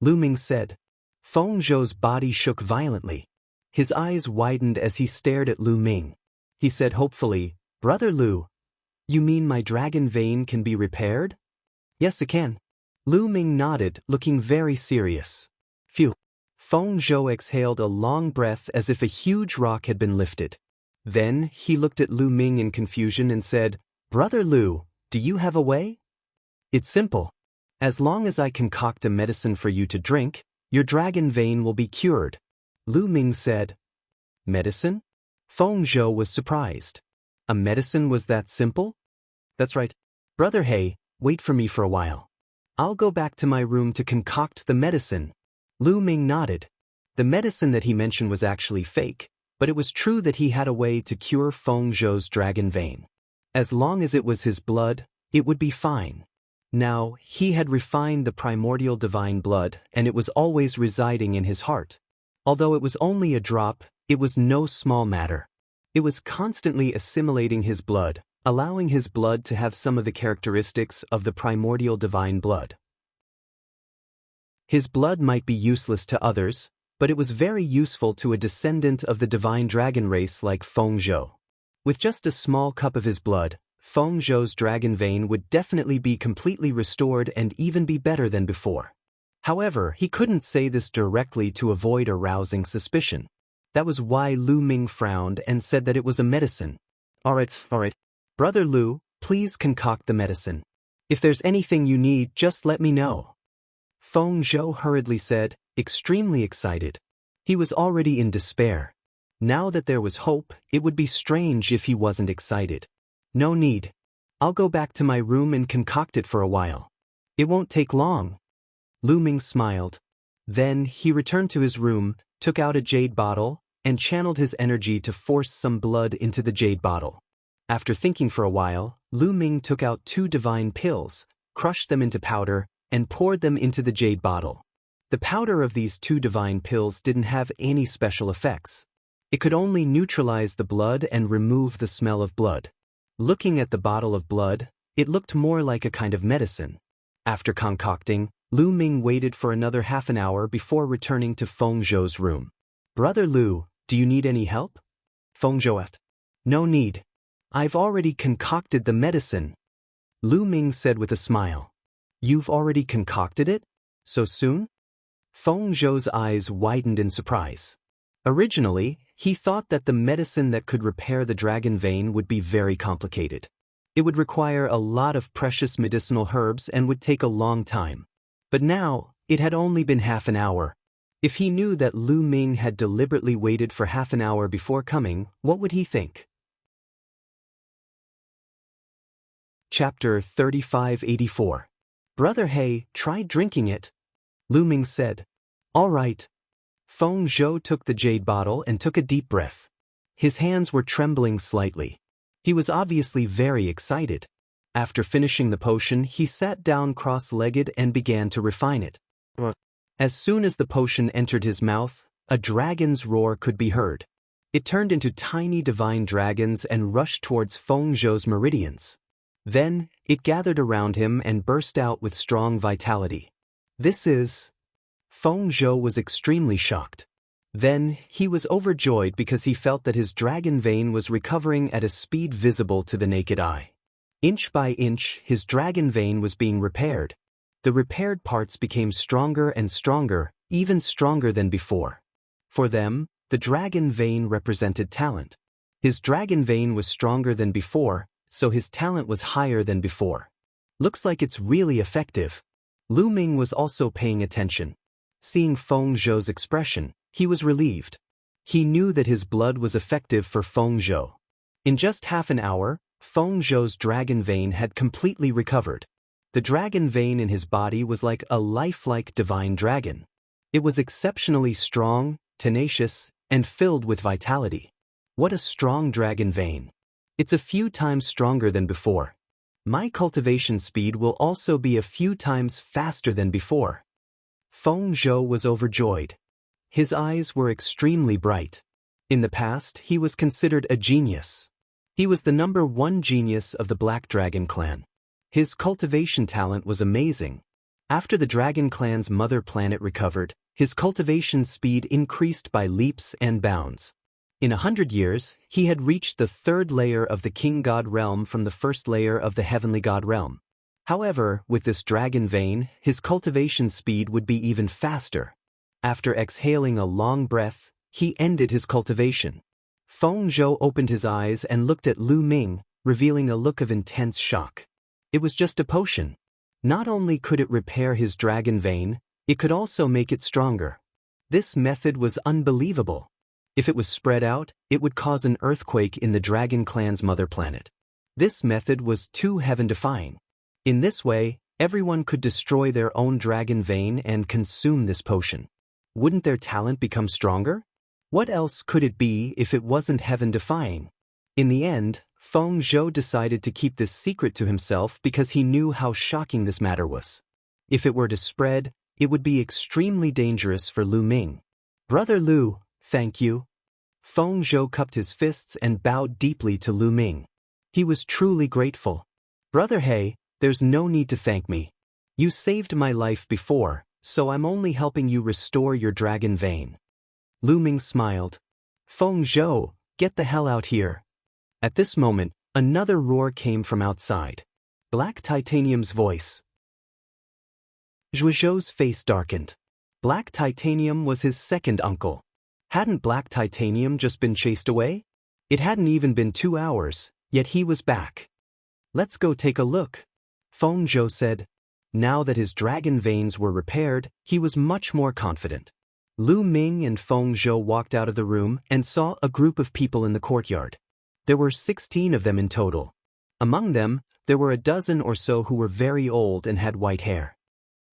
Lu Ming said. Feng Zhou's body shook violently. His eyes widened as he stared at Lu Ming. He said hopefully, Brother Lu, you mean my dragon vein can be repaired? Yes, it can. Lu Ming nodded, looking very serious. Phew. Feng Zhou exhaled a long breath as if a huge rock had been lifted. Then, he looked at Lu Ming in confusion and said, Brother Lu, do you have a way? It's simple. As long as I concoct a medicine for you to drink, your dragon vein will be cured. Lu Ming said. Medicine? Feng Zhou was surprised. A medicine was that simple? That's right. Brother He, wait for me for a while. I'll go back to my room to concoct the medicine. Lu Ming nodded. The medicine that he mentioned was actually fake, but it was true that he had a way to cure Feng Zhou's dragon vein. As long as it was his blood, it would be fine. Now, he had refined the primordial divine blood, and it was always residing in his heart. Although it was only a drop, it was no small matter. It was constantly assimilating his blood, allowing his blood to have some of the characteristics of the primordial divine blood. His blood might be useless to others, but it was very useful to a descendant of the divine dragon race like Feng Zhou. With just a small cup of his blood, Feng Zhou's dragon vein would definitely be completely restored and even be better than before. However, he couldn't say this directly to avoid arousing suspicion. That was why Lu Ming frowned and said that it was a medicine. All right. Brother Lu, please concoct the medicine. If there's anything you need, just let me know. Feng Zhou hurriedly said, extremely excited. He was already in despair. Now that there was hope, it would be strange if he wasn't excited. No need. I'll go back to my room and concoct it for a while. It won't take long. Lu Ming smiled. Then he returned to his room, took out a jade bottle, and channeled his energy to force some blood into the jade bottle. After thinking for a while, Lu Ming took out 2 divine pills, crushed them into powder, and poured them into the jade bottle. The powder of these 2 divine pills didn't have any special effects. It could only neutralize the blood and remove the smell of blood. Looking at the bottle of blood, it looked more like a kind of medicine. After concocting, Lu Ming waited for another half an hour before returning to Feng Zhou's room. Brother Lu, do you need any help? Feng Zhou asked. No need. I've already concocted the medicine. Lu Ming said with a smile. You've already concocted it? So soon? Feng Zhou's eyes widened in surprise. Originally, he thought that the medicine that could repair the dragon vein would be very complicated. It would require a lot of precious medicinal herbs and would take a long time. But now, it had only been half an hour. If he knew that Lu Ming had deliberately waited for half an hour before coming, what would he think? Chapter 3584. Brother He, try drinking it. Lu Ming said. All right. Feng Zhou took the jade bottle and took a deep breath. His hands were trembling slightly. He was obviously very excited. After finishing the potion, he sat down cross-legged and began to refine it. As soon as the potion entered his mouth, a dragon's roar could be heard. It turned into tiny divine dragons and rushed towards Feng Zhou's meridians. Then, it gathered around him and burst out with strong vitality. This is... Feng Zhou was extremely shocked. Then, he was overjoyed because he felt that his dragon vein was recovering at a speed visible to the naked eye. Inch by inch, his dragon vein was being repaired. The repaired parts became stronger and stronger, even stronger than before. For them, the dragon vein represented talent. His dragon vein was stronger than before, so his talent was higher than before. Looks like it's really effective. Lu Ming was also paying attention. Seeing Feng Zhou's expression, he was relieved. He knew that his blood was effective for Feng Zhou. In just half an hour, Feng Zhou's dragon vein had completely recovered. The dragon vein in his body was like a lifelike divine dragon. It was exceptionally strong, tenacious, and filled with vitality. What a strong dragon vein. It's a few times stronger than before. My cultivation speed will also be a few times faster than before. Feng Zhou was overjoyed. His eyes were extremely bright. In the past, he was considered a genius. He was the #1 genius of the Black Dragon clan. His cultivation talent was amazing. After the Dragon clan's mother planet recovered, his cultivation speed increased by leaps and bounds. In 100 years, he had reached the 3rd layer of the King God realm from the 1st layer of the Heavenly God realm. However, with this dragon vein, his cultivation speed would be even faster. After exhaling a long breath, he ended his cultivation. Feng Zhou opened his eyes and looked at Lu Ming, revealing a look of intense shock. It was just a potion. Not only could it repair his dragon vein, it could also make it stronger. This method was unbelievable. If it was spread out, it would cause an earthquake in the Dragon clan's mother planet. This method was too heaven-defying. In this way, everyone could destroy their own dragon vein and consume this potion. Wouldn't their talent become stronger? What else could it be if it wasn't heaven-defying? In the end, Feng Zhou decided to keep this secret to himself because he knew how shocking this matter was. If it were to spread, it would be extremely dangerous for Lu Ming. Brother Lu, thank you. Feng Zhou cupped his fists and bowed deeply to Lu Ming. He was truly grateful. Brother He, there's no need to thank me. You saved my life before, so I'm only helping you restore your dragon vein. Lu Ming smiled. Feng Zhou, get the hell out here. At this moment, another roar came from outside. Black Titanium's voice. Zhuozhou's face darkened. Black Titanium was his second uncle. Hadn't Black Titanium just been chased away? It hadn't even been 2 hours, yet he was back. Let's go take a look, Feng Zhou said. Now that his dragon veins were repaired, he was much more confident. Lu Ming and Feng Zhou walked out of the room and saw a group of people in the courtyard. There were 16 of them in total. Among them, there were a dozen or so who were very old and had white hair.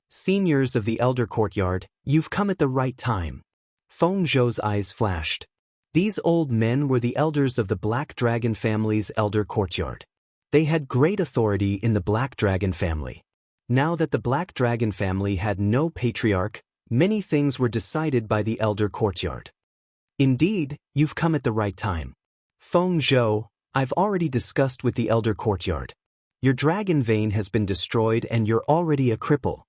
Seniors of the elder courtyard, you've come at the right time. Feng Zhou's eyes flashed. These old men were the elders of the Black Dragon family's elder courtyard. They had great authority in the Black Dragon family. Now that the Black Dragon family had no patriarch, many things were decided by the elder courtyard. Indeed, you've come at the right time. Feng Zhou, I've already discussed with the elder courtyard. Your dragon vein has been destroyed and you're already a cripple.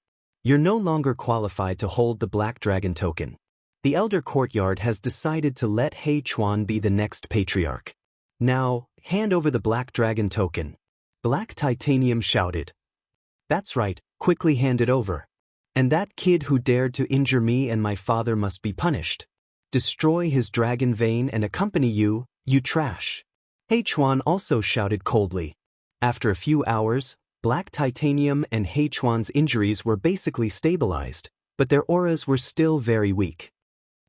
You're no longer qualified to hold the Black Dragon token. The elder courtyard has decided to let He Chuan be the next patriarch. Now, hand over the Black Dragon token. Black Titanium shouted. That's right, quickly hand it over. And that kid who dared to injure me and my father must be punished. Destroy his dragon vein and accompany you, you trash. He Chuan also shouted coldly. After a few hours, Black Titanium and He Chuan's injuries were basically stabilized, but their auras were still very weak.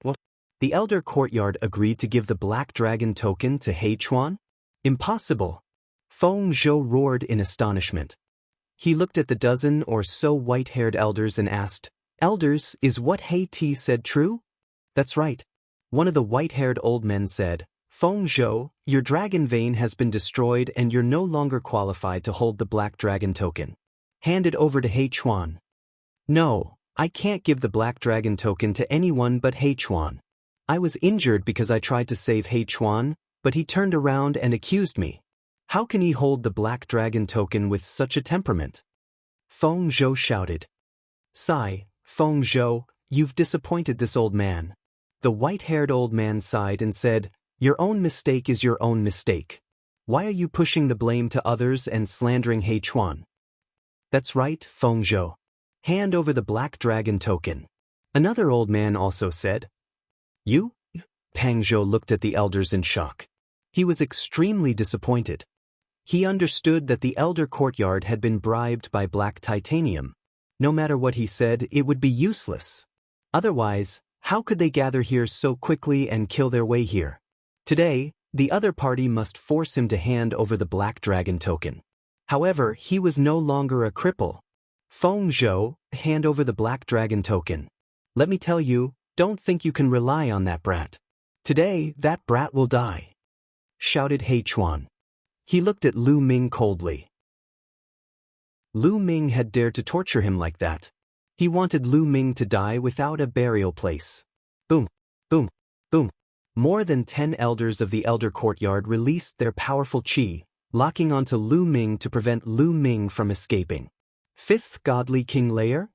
What? The elder courtyard agreed to give the Black Dragon token to He Chuan? Impossible! Feng Zhou roared in astonishment. He looked at the dozen or so white-haired elders and asked, Elders, is what He Ti said true? That's right. One of the white-haired old men said, Feng Zhou, your dragon vein has been destroyed and you're no longer qualified to hold the Black Dragon token. Hand it over to He Chuan. No, I can't give the Black Dragon token to anyone but He Chuan. I was injured because I tried to save He Chuan, but he turned around and accused me. How can he hold the Black Dragon token with such a temperament? Feng Zhou shouted. Sigh, Feng Zhou, you've disappointed this old man. The white-haired old man sighed and said, Your own mistake is your own mistake. Why are you pushing the blame to others and slandering He Chuan? That's right, Feng Zhou. Hand over the Black Dragon token. Another old man also said. You? Pang Zhou looked at the elders in shock. He was extremely disappointed. He understood that the elder courtyard had been bribed by Black Titanium. No matter what he said, it would be useless. Otherwise, how could they gather here so quickly and kill their way here? Today, the other party must force him to hand over the Black Dragon token. However, he was no longer a cripple. Feng Zhou, hand over the Black Dragon token. Let me tell you, don't think you can rely on that brat. Today, that brat will die, shouted He Chuan. He looked at Lu Ming coldly. Lu Ming had dared to torture him like that. He wanted Lu Ming to die without a burial place. Boom, boom, boom. More than 10 elders of the Elder Courtyard released their powerful qi, locking onto Lu Ming to prevent Lu Ming from escaping. Fifth Godly King Layer?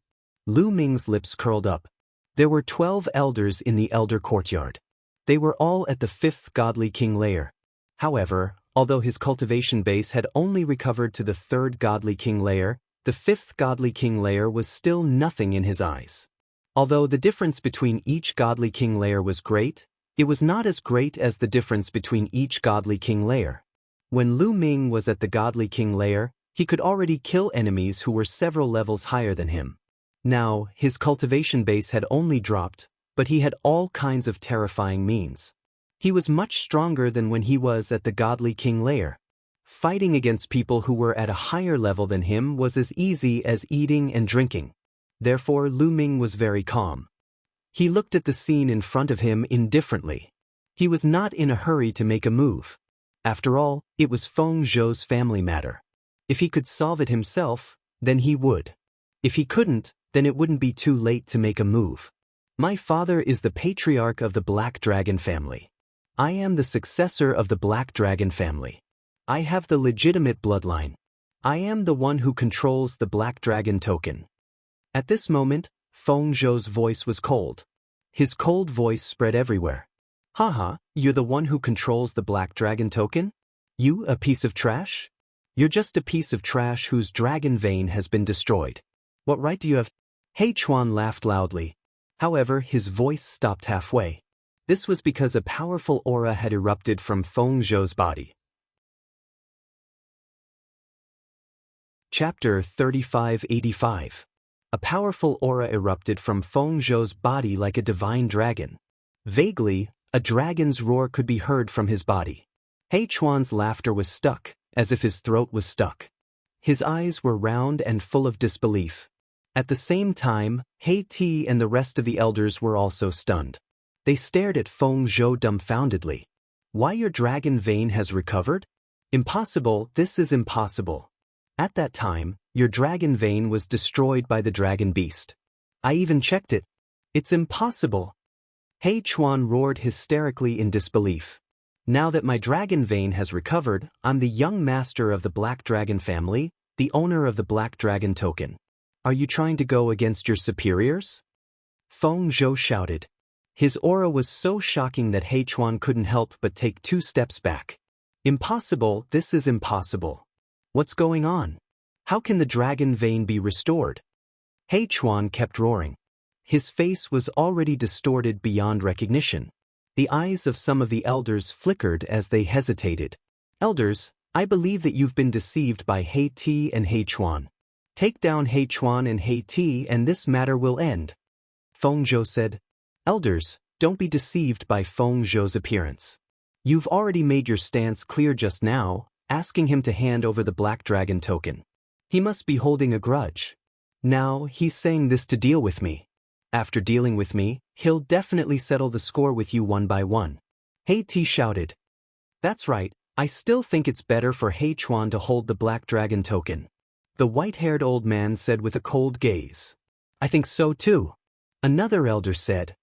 Lu Ming's lips curled up. There were 12 elders in the Elder Courtyard. They were all at the 5th Godly King Layer. However, although his cultivation base had only recovered to the 3rd Godly King Layer, the 5th Godly King Layer was still nothing in his eyes. Although the difference between each Godly King Layer was great, it was not as great as the difference between each Godly King Layer. When Lu Ming was at the Godly King Layer, he could already kill enemies who were several levels higher than him. Now, his cultivation base had only dropped, but he had all kinds of terrifying means. He was much stronger than when he was at the Godly King Layer. Fighting against people who were at a higher level than him was as easy as eating and drinking. Therefore, Lu Ming was very calm. He looked at the scene in front of him indifferently. He was not in a hurry to make a move. After all, it was Feng Zhou's family matter. If he could solve it himself, then he would. If he couldn't, then it wouldn't be too late to make a move. My father is the patriarch of the Black Dragon family. I am the successor of the Black Dragon family. I have the legitimate bloodline. I am the one who controls the Black Dragon token. At this moment, Feng Zhou's voice was cold. His cold voice spread everywhere. Haha, you're the one who controls the Black Dragon token? You, a piece of trash? You're just a piece of trash whose dragon vein has been destroyed. What right do you have? He Chuan laughed loudly. However, his voice stopped halfway. This was because a powerful aura had erupted from Feng Zhou's body. Chapter 3585. A powerful aura erupted from Feng Zhou's body like a divine dragon. Vaguely, a dragon's roar could be heard from his body. He Chuan's laughter was stuck, as if his throat was stuck. His eyes were round and full of disbelief. At the same time, He Ti and the rest of the elders were also stunned. They stared at Feng Zhou dumbfoundedly. Why, your dragon vein has recovered? Impossible, this is impossible. At that time, your dragon vein was destroyed by the dragon beast. I even checked it. It's impossible. He Chuan roared hysterically in disbelief. Now that my dragon vein has recovered, I'm the young master of the Black Dragon family, the owner of the Black Dragon token. Are you trying to go against your superiors? Feng Zhou shouted. His aura was so shocking that He Chuan couldn't help but take 2 steps back. Impossible, this is impossible. What's going on? How can the dragon vein be restored? He Chuan kept roaring. His face was already distorted beyond recognition. The eyes of some of the elders flickered as they hesitated. Elders, I believe that you've been deceived by He Ti and He Chuan. Take down He Chuan and He Ti and this matter will end. Feng Zhou said. Elders, don't be deceived by Feng Zhou's appearance. You've already made your stance clear just now, asking him to hand over the Black Dragon token. He must be holding a grudge. Now, he's saying this to deal with me. After dealing with me, he'll definitely settle the score with you one by one. He Ti shouted. That's right, I still think it's better for He Chuan to hold the Black Dragon token. The white-haired old man said with a cold gaze. I think so too. Another elder said.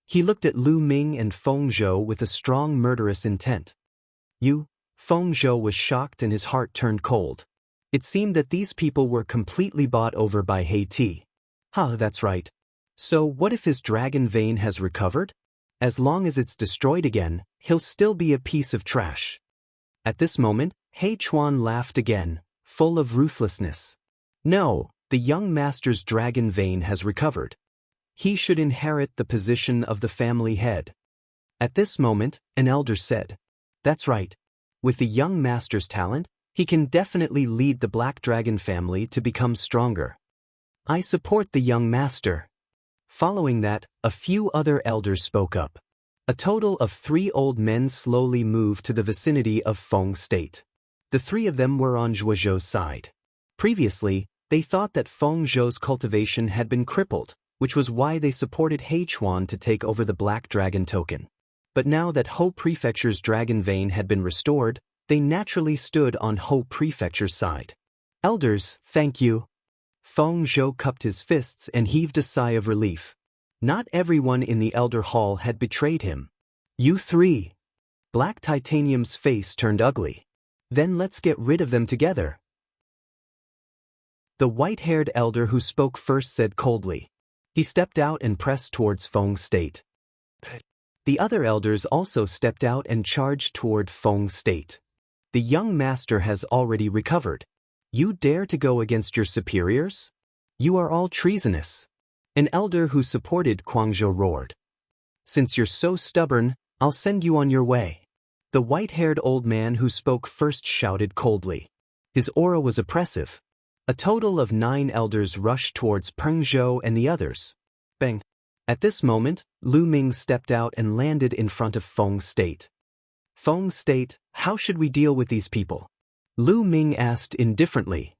He looked at Lu Ming and Feng Zhou with a strong murderous intent. You? Feng Zhou was shocked and his heart turned cold. It seemed that these people were completely bought over by He Ti. That's right. So what if his dragon vein has recovered? As long as it's destroyed again, he'll still be a piece of trash. At this moment, He Chuan laughed again, full of ruthlessness. No, the young master's dragon vein has recovered. He should inherit the position of the family head. At this moment, an elder said. That's right. With the young master's talent, he can definitely lead the Black Dragon family to become stronger. I support the young master. Following that, a few other elders spoke up. A total of 3 old men slowly moved to the vicinity of Feng State. The 3 of them were on Zhuozhou's side. Previously, they thought that Feng Zhou's cultivation had been crippled, which was why they supported He Chuan to take over the Black Dragon token. But now that Ho Prefecture's dragon vein had been restored, they naturally stood on Ho Prefecture's side. Elders, thank you. Feng Zhou cupped his fists and heaved a sigh of relief. Not everyone in the Elder Hall had betrayed him. You three. Black Titanium's face turned ugly. Then let's get rid of them together. The white-haired elder who spoke first said coldly. He stepped out and pressed towards Feng State. The other elders also stepped out and charged toward Feng State. The young master has already recovered. You dare to go against your superiors? You are all treasonous. An elder who supported Guangzhou roared. Since you're so stubborn, I'll send you on your way. The white-haired old man who spoke first shouted coldly. His aura was oppressive. A total of 9 elders rushed towards Peng Zhou and the others. Bang! At this moment, Lu Ming stepped out and landed in front of Feng State. Feng State, how should we deal with these people? Lu Ming asked indifferently.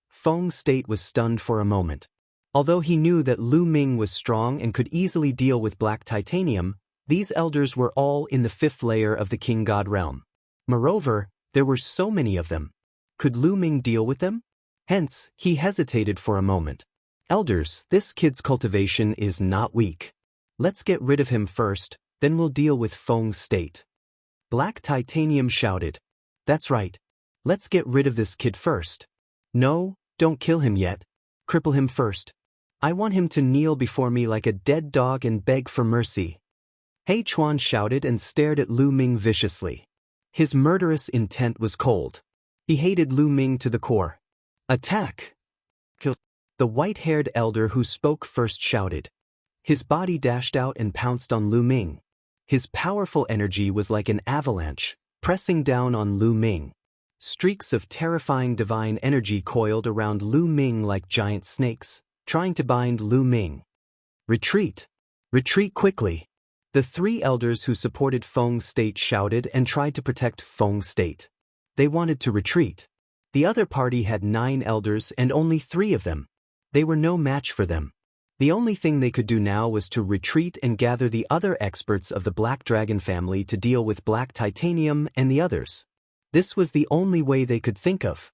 Feng State was stunned for a moment. Although he knew that Lu Ming was strong and could easily deal with Black Titanium, these elders were all in the 5th layer of the King God realm. Moreover, there were so many of them. Could Lu Ming deal with them? Hence, he hesitated for a moment. Elders, this kid's cultivation is not weak. Let's get rid of him first, then we'll deal with Feng State. Black Titanium shouted. That's right. Let's get rid of this kid first. No, don't kill him yet. Cripple him first. I want him to kneel before me like a dead dog and beg for mercy. He Chuan shouted and stared at Lu Ming viciously. His murderous intent was cold. He hated Lu Ming to the core. Attack! Kill! The white-haired elder who spoke first shouted. His body dashed out and pounced on Lu Ming. His powerful energy was like an avalanche, pressing down on Lu Ming. Streaks of terrifying divine energy coiled around Lu Ming like giant snakes, trying to bind Lu Ming. Retreat! Retreat quickly! The 3 elders who supported Feng State shouted and tried to protect Feng State. They wanted to retreat. The other party had 9 elders and only 3 of them. They were no match for them. The only thing they could do now was to retreat and gather the other experts of the Black Dragon family to deal with Black Titanium and the others. This was the only way they could think of.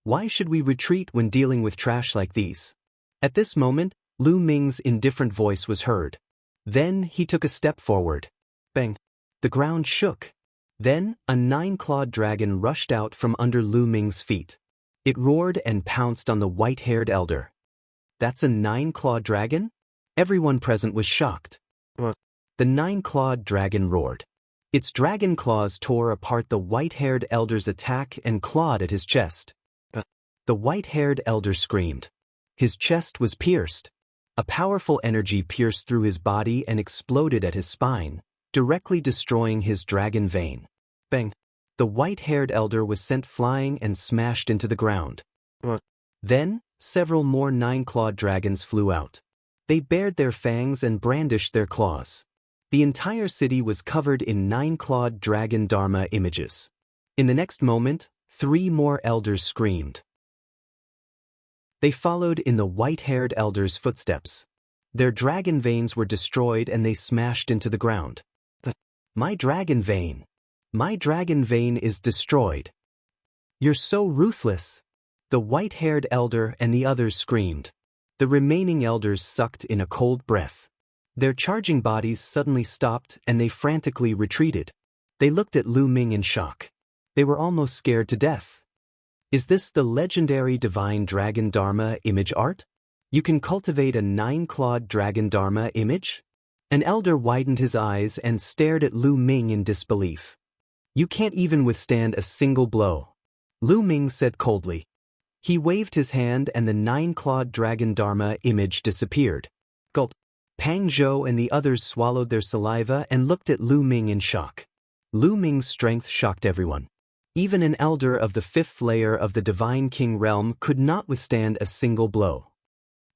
Why should we retreat when dealing with trash like these? At this moment, Lu Ming's indifferent voice was heard. Then he took a step forward. Bang! The ground shook. Then, a 9-clawed dragon rushed out from under Lu Ming's feet. It roared and pounced on the white-haired elder. That's a 9-clawed dragon? Everyone present was shocked. The 9-clawed dragon roared. Its dragon claws tore apart the white-haired elder's attack and clawed at his chest. The white-haired elder screamed. His chest was pierced. A powerful energy pierced through his body and exploded at his spine, directly destroying his dragon vein. Bang! The white-haired elder was sent flying and smashed into the ground. Then, several more 9-clawed dragons flew out. They bared their fangs and brandished their claws. The entire city was covered in 9-clawed dragon Dharma images. In the next moment, 3 more elders screamed. They followed in the white-haired elder's footsteps. Their dragon veins were destroyed and they smashed into the ground. My dragon vein! My dragon vein is destroyed. You're so ruthless! The white-haired elder and the others screamed. The remaining elders sucked in a cold breath. Their charging bodies suddenly stopped and they frantically retreated. They looked at Lu Ming in shock. They were almost scared to death. Is this the legendary divine dragon Dharma image art? You can cultivate a 9-clawed dragon Dharma image? An elder widened his eyes and stared at Lu Ming in disbelief. You can't even withstand a single blow. Lu Ming said coldly. He waved his hand and the 9-clawed dragon Dharma image disappeared. Gulp. Pang Zhou and the others swallowed their saliva and looked at Lu Ming in shock. Lu Ming's strength shocked everyone. Even an elder of the 5th layer of the Divine King realm could not withstand a single blow.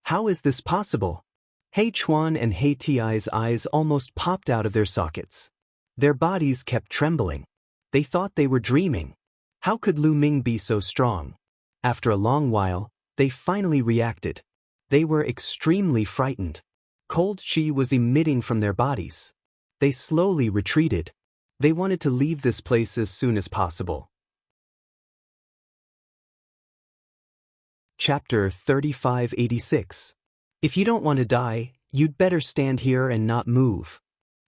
How is this possible? He Chuan and He Ti's eyes almost popped out of their sockets. Their bodies kept trembling. They thought they were dreaming. How could Lu Ming be so strong? After a long while, they finally reacted. They were extremely frightened. Cold chi was emitting from their bodies. They slowly retreated. They wanted to leave this place as soon as possible. Chapter 3586. If you don't want to die, you'd better stand here and not move.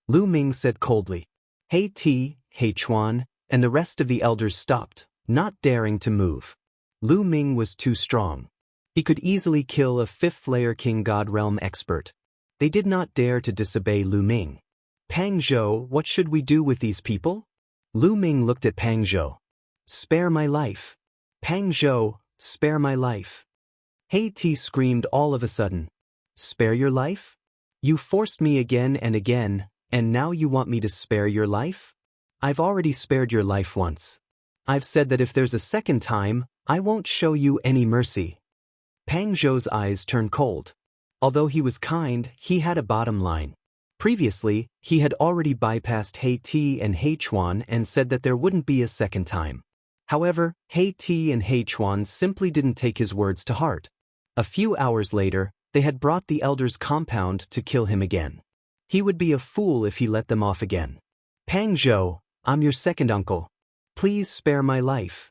Lu Ming said coldly. He Chuan, and the rest of the elders stopped, not daring to move. Lu Ming was too strong. He could easily kill a fifth-layer King God Realm expert. They did not dare to disobey Lu Ming. Pang Zhou, what should we do with these people? Lu Ming looked at Pang Zhou. Spare my life. Pang Zhou, spare my life. He screamed all of a sudden. Spare your life? You forced me again and again, and now you want me to spare your life? I've already spared your life once. I've said that if there's a second time, I won't show you any mercy. Pang Zhou's eyes turned cold. Although he was kind, he had a bottom line. Previously, he had already bypassed He and He Chuan and said that there wouldn't be a second time. However, He and He Chuan simply didn't take his words to heart. A few hours later, they had brought the elders' compound to kill him again. He would be a fool if he let them off again. Pang Zhou, I'm your second uncle. Please spare my life.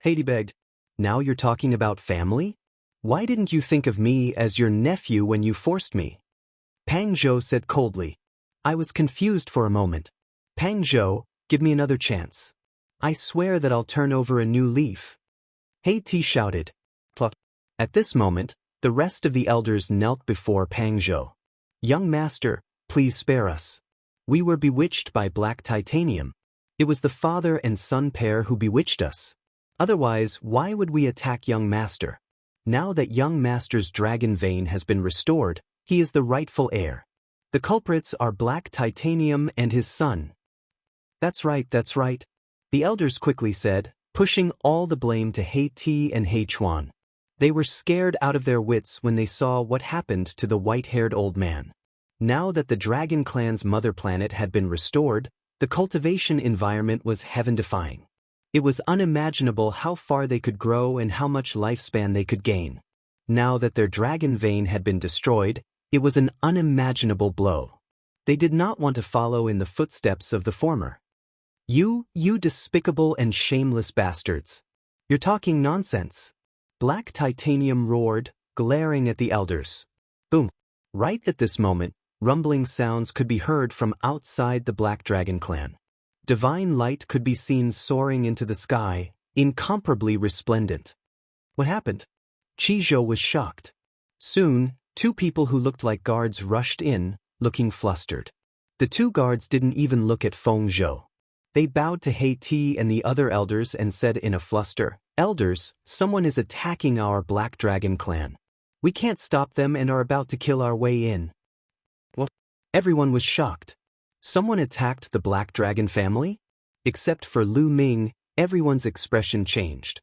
He begged. Now you're talking about family? Why didn't you think of me as your nephew when you forced me? Pang Zhou said coldly. I was confused for a moment. Pang Zhou, give me another chance. I swear that I'll turn over a new leaf. He shouted. Pluck. At this moment, the rest of the elders knelt before Pang Zhou. Young master, please spare us. We were bewitched by black titanium. It was the father and son pair who bewitched us. Otherwise, why would we attack young master? Now that young master's dragon vein has been restored, he is the rightful heir. The culprits are black titanium and his son. That's right, that's right. The elders quickly said, pushing all the blame to He and He Chuan. They were scared out of their wits when they saw what happened to the white-haired old man. Now that the Dragon Clan's mother planet had been restored, the cultivation environment was heaven-defying. It was unimaginable how far they could grow and how much lifespan they could gain. Now that their dragon vein had been destroyed, it was an unimaginable blow. They did not want to follow in the footsteps of the former. You despicable and shameless bastards. You're talking nonsense. Black Titanium roared, glaring at the elders. Boom. Right at this moment, rumbling sounds could be heard from outside the Black Dragon Clan. Divine light could be seen soaring into the sky, incomparably resplendent. What happened? Zhou was shocked. Soon, two people who looked like guards rushed in, looking flustered. The two guards didn't even look at Feng Zhou. They bowed to He and the other elders and said in a fluster, Elders, someone is attacking our Black Dragon Clan. We can't stop them and are about to kill our way in. What? Everyone was shocked. Someone attacked the Black Dragon family? Except for Lu Ming, everyone's expression changed.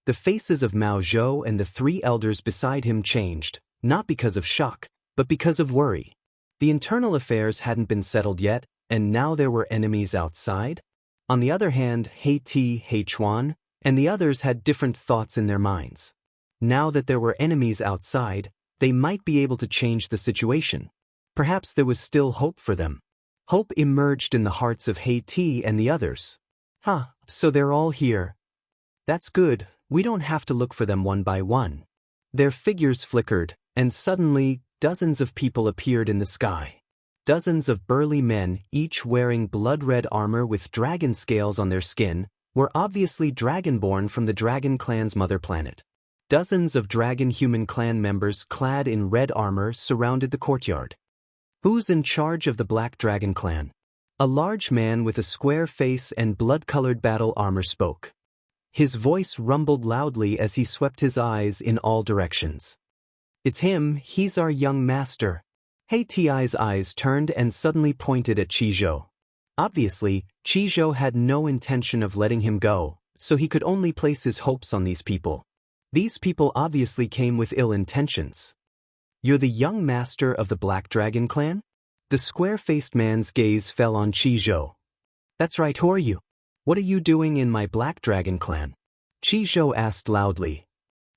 The faces of Mao Zhou and the three elders beside him changed, not because of shock, but because of worry. The internal affairs hadn't been settled yet, and now there were enemies outside? On the other hand, He Chuan, and the others had different thoughts in their minds. Now that there were enemies outside, they might be able to change the situation. Perhaps there was still hope for them. Hope emerged in the hearts of He and the others. So they're all here. That's good, we don't have to look for them one by one. Their figures flickered, and suddenly, dozens of people appeared in the sky. Dozens of burly men, each wearing blood-red armor with dragon scales on their skin, were obviously dragonborn from the Dragon Clan's mother planet. Dozens of dragon-human clan members clad in red armor surrounded the courtyard. Who's in charge of the Black Dragon Clan? A large man with a square face and blood-colored battle armor spoke. His voice rumbled loudly as he swept his eyes in all directions. It's him, he's our young master. Ti's eyes turned and suddenly pointed at Zhou. Obviously, Zhou had no intention of letting him go, so he could only place his hopes on these people. These people obviously came with ill intentions. You're the young master of the Black Dragon Clan? The square-faced man's gaze fell on Zhou. That's right, who are you? What are you doing in my Black Dragon Clan? Zhou asked loudly.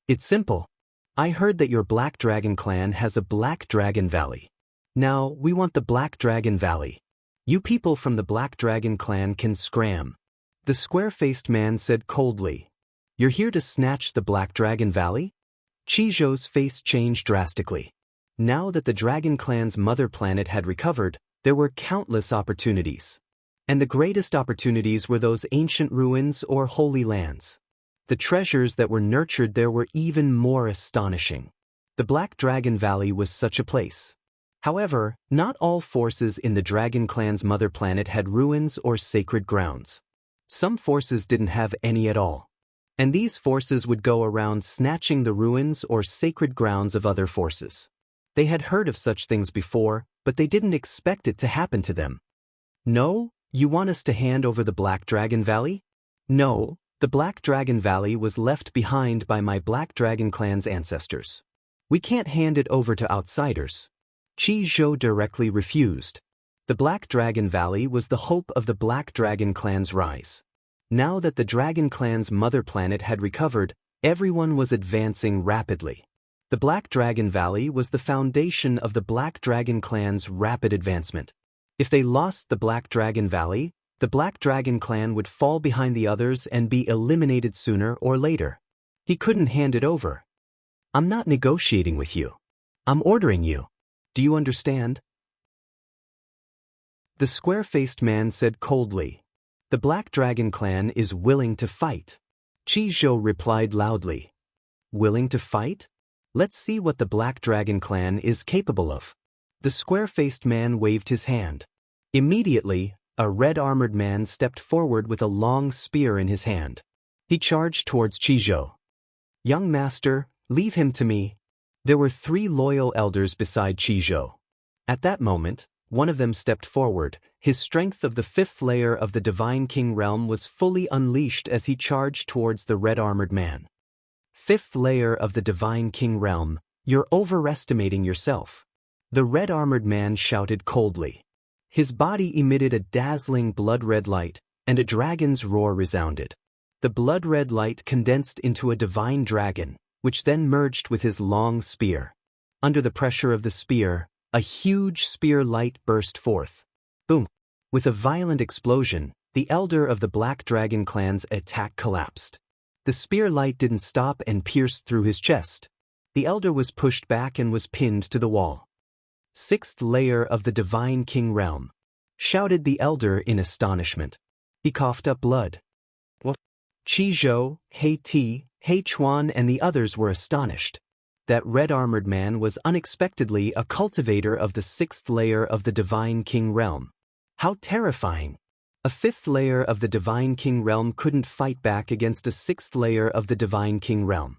It's simple. I heard that your Black Dragon Clan has a Black Dragon Valley. Now, we want the Black Dragon Valley. You people from the Black Dragon Clan can scram. The square-faced man said coldly. You're here to snatch the Black Dragon Valley? Chizhou's face changed drastically. Now that the Dragon Clan's mother planet had recovered, there were countless opportunities. And the greatest opportunities were those ancient ruins or holy lands. The treasures that were nurtured there were even more astonishing. The Black Dragon Valley was such a place. However, not all forces in the Dragon Clan's mother planet had ruins or sacred grounds. Some forces didn't have any at all. And these forces would go around snatching the ruins or sacred grounds of other forces. They had heard of such things before, but they didn't expect it to happen to them. No, you want us to hand over the Black Dragon Valley? No, the Black Dragon Valley was left behind by my Black Dragon Clan's ancestors. We can't hand it over to outsiders. Chizhou directly refused. The Black Dragon Valley was the hope of the Black Dragon Clan's rise. Now that the Dragon Clan's mother planet had recovered, everyone was advancing rapidly. The Black Dragon Valley was the foundation of the Black Dragon Clan's rapid advancement. If they lost the Black Dragon Valley, the Black Dragon Clan would fall behind the others and be eliminated sooner or later. He couldn't hand it over. I'm not negotiating with you. I'm ordering you. Do you understand? The square-faced man said coldly. The Black Dragon Clan is willing to fight. Chizhou replied loudly. Willing to fight? Let's see what the Black Dragon Clan is capable of. The square-faced man waved his hand. Immediately, a red-armored man stepped forward with a long spear in his hand. He charged towards Chizhou. Young master, leave him to me. There were 3 loyal elders beside Chizhou. At that moment, one of them stepped forward. His strength of the 5th layer of the Divine King realm was fully unleashed as he charged towards the red-armored man. 5th layer of the Divine King realm, you're overestimating yourself. The red-armored man shouted coldly. His body emitted a dazzling blood-red light, and a dragon's roar resounded. The blood-red light condensed into a divine dragon, which then merged with his long spear. Under the pressure of the spear, a huge spear light burst forth. Boom! With a violent explosion, the elder of the Black Dragon Clan's attack collapsed. The spear light didn't stop and pierced through his chest. The elder was pushed back and was pinned to the wall. 6th layer of the Divine King realm, shouted the elder in astonishment. He coughed up blood. What? Chizhou, He Chuan and the others were astonished. That red-armored man was unexpectedly a cultivator of the 6th layer of the Divine King realm. How terrifying! A 5th layer of the Divine King realm couldn't fight back against a 6th layer of the Divine King realm.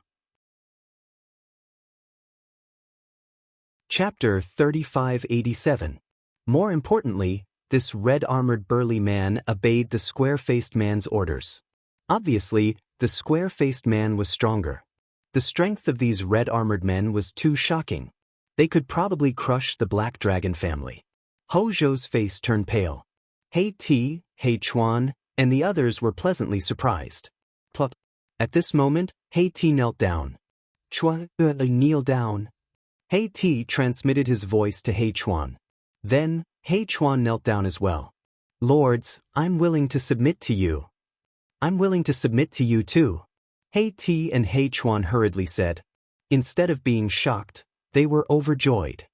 Chapter 3587. More importantly, this red-armored burly man obeyed the square-faced man's orders. Obviously, the square-faced man was stronger. The strength of these red-armored men was too shocking. They could probably crush the Black Dragon family. Hozhou's face turned pale. He Chuan, and the others were pleasantly surprised. Plop. At this moment, He knelt down. Chuan, kneel down. He transmitted his voice to He Chuan. Then, He Chuan knelt down as well. Lords, I'm willing to submit to you. I'm willing to submit to you too. He and He Chuan hurriedly said. Instead of being shocked, they were overjoyed.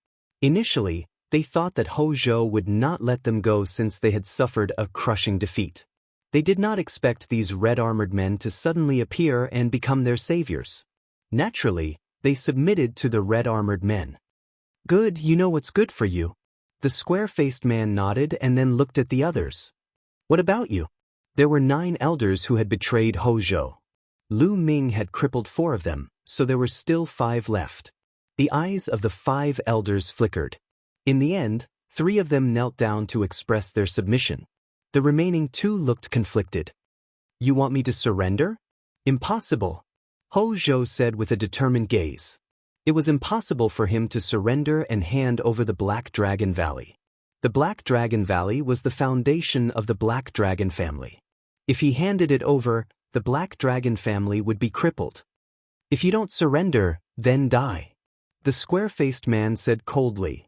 Initially, they thought that Hozhou would not let them go since they had suffered a crushing defeat. They did not expect these red-armored men to suddenly appear and become their saviors. Naturally, they submitted to the red-armored men. Good, you know what's good for you. The square-faced man nodded and then looked at the others. What about you? There were 9 elders who had betrayed Hozhou. Lu Ming had crippled 4 of them, so there were still 5 left. The eyes of the 5 elders flickered. In the end, 3 of them knelt down to express their submission. The remaining 2 looked conflicted. You want me to surrender? Impossible, Hozhou said with a determined gaze. It was impossible for him to surrender and hand over the Black Dragon Valley. The Black Dragon Valley was the foundation of the Black Dragon family. If he handed it over, the Black Dragon family would be crippled. If you don't surrender, then die. The square-faced man said coldly.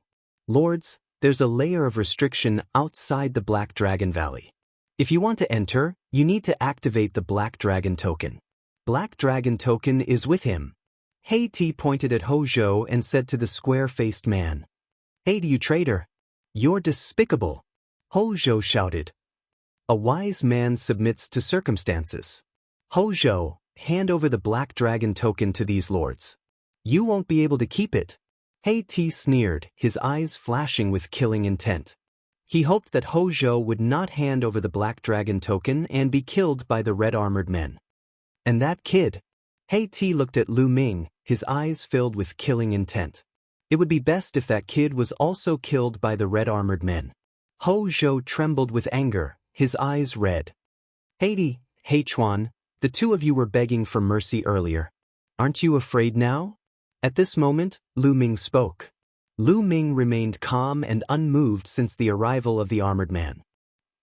Lords, there's a layer of restriction outside the Black Dragon Valley. If you want to enter, you need to activate the Black Dragon token. Black Dragon token is with him. He pointed at Hojo and said to the square-faced man, "Hey, you traitor! You're despicable!" Hojo shouted. A wise man submits to circumstances. Hojo, hand over the Black Dragon token to these lords. You won't be able to keep it. He sneered, his eyes flashing with killing intent. He hoped that Hojo would not hand over the Black Dragon token and be killed by the red-armored men. And that kid? He looked at Lu Ming, his eyes filled with killing intent. It would be best if that kid was also killed by the red-armored men. Hojo trembled with anger, his eyes red. Hey Chuan, the two of you were begging for mercy earlier. Aren't you afraid now? At this moment, Lu Ming spoke. Lu Ming remained calm and unmoved since the arrival of the armored man.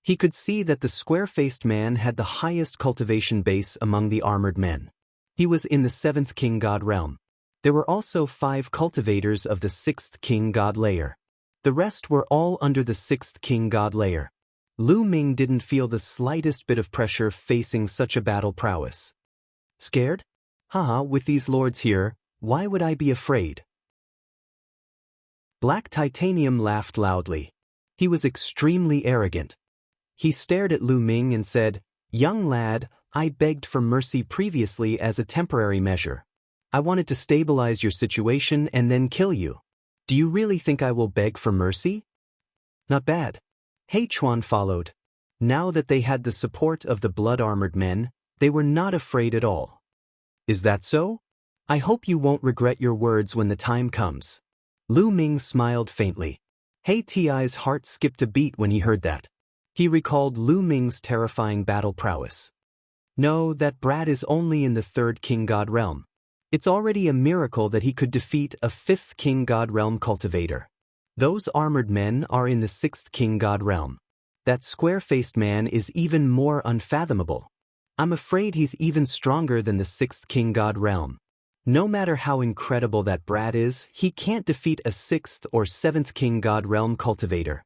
He could see that the square-faced man had the highest cultivation base among the armored men. He was in the 7th King God realm. There were also 5 cultivators of the 6th King God layer. The rest were all under the 6th King God layer. Lu Ming didn't feel the slightest bit of pressure facing such a battle prowess. Scared? Haha, with these lords here, why would I be afraid? Black Titanium laughed loudly. He was extremely arrogant. He stared at Lu Ming and said, "Young lad, I begged for mercy previously as a temporary measure. I wanted to stabilize your situation and then kill you. Do you really think I will beg for mercy?" Not bad. Chuan followed. Now that they had the support of the blood-armored men, they were not afraid at all. Is that so? I hope you won't regret your words when the time comes. Lu Ming smiled faintly. Ti's heart skipped a beat when he heard that. He recalled Lu Ming's terrifying battle prowess. No, that brat is only in the 3rd King God realm. It's already a miracle that he could defeat a 5th King God realm cultivator. Those armored men are in the 6th King God realm. That square-faced man is even more unfathomable. I'm afraid he's even stronger than the 6th King God realm. No matter how incredible that brat is, he can't defeat a 6th or 7th King God realm cultivator.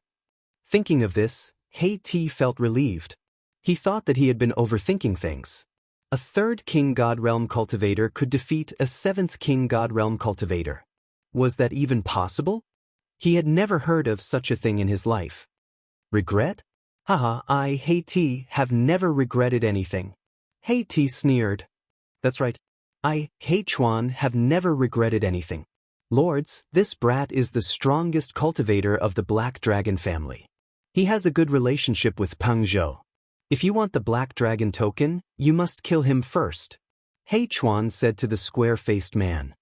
Thinking of this, Ti felt relieved. He thought that he had been overthinking things. A 3rd King God realm cultivator could defeat a 7th King God realm cultivator. Was that even possible? He had never heard of such a thing in his life. Regret? Haha, I, Ti, have never regretted anything. Ti sneered. That's right. I, Chuan, have never regretted anything. Lords, this brat is the strongest cultivator of the Black Dragon family. He has a good relationship with Peng Zhou. If you want the Black Dragon token, you must kill him first. Chuan said to the square-faced man.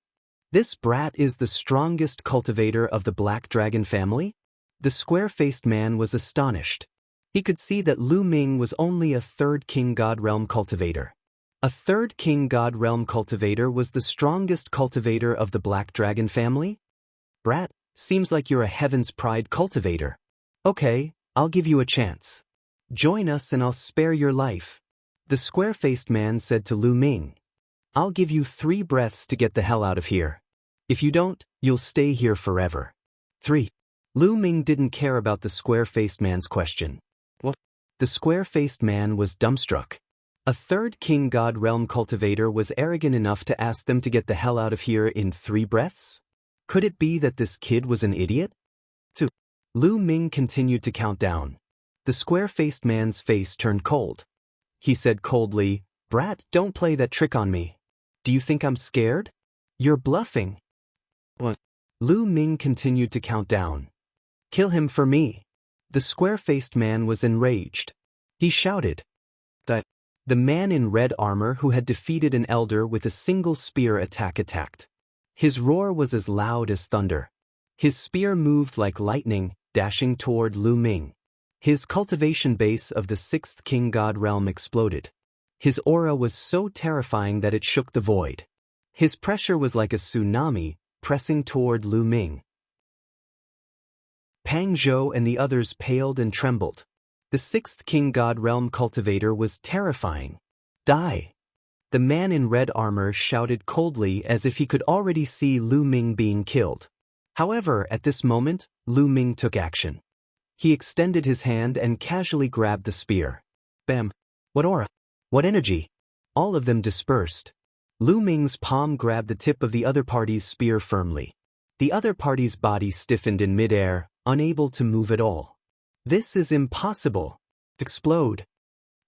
This brat is the strongest cultivator of the Black Dragon family? The square-faced man was astonished. He could see that Lu Ming was only a 3rd King God realm cultivator. A 3rd King God realm cultivator was the strongest cultivator of the Black Dragon family? Brat, seems like you're a Heaven's Pride cultivator. Okay, I'll give you a chance. Join us and I'll spare your life. The square-faced man said to Lu Ming. I'll give you 3 breaths to get the hell out of here. If you don't, you'll stay here forever. 3. Lu Ming didn't care about the square-faced man's question. What? The square-faced man was dumbstruck. A 3rd King God realm cultivator was arrogant enough to ask them to get the hell out of here in 3 breaths? Could it be that this kid was an idiot? 2. Lu Ming continued to count down. The square-faced man's face turned cold. He said coldly, "Brat, don't play that trick on me. Do you think I'm scared? You're bluffing." 1. Lu Ming continued to count down. "Kill him for me." The square-faced man was enraged. He shouted. The man in red armor who had defeated an elder with a single spear attacked. His roar was as loud as thunder. His spear moved like lightning, dashing toward Lu Ming. His cultivation base of the 6th King God realm exploded. His aura was so terrifying that it shook the void. His pressure was like a tsunami, pressing toward Lu Ming. Peng Zhou and the others paled and trembled. The 6th King God realm cultivator was terrifying. Die! The man in red armor shouted coldly as if he could already see Lu Ming being killed. However, at this moment, Lu Ming took action. He extended his hand and casually grabbed the spear. Bam! What aura! What energy! All of them dispersed. Lu Ming's palm grabbed the tip of the other party's spear firmly. The other party's body stiffened in midair, unable to move at all. "This is impossible! Explode!"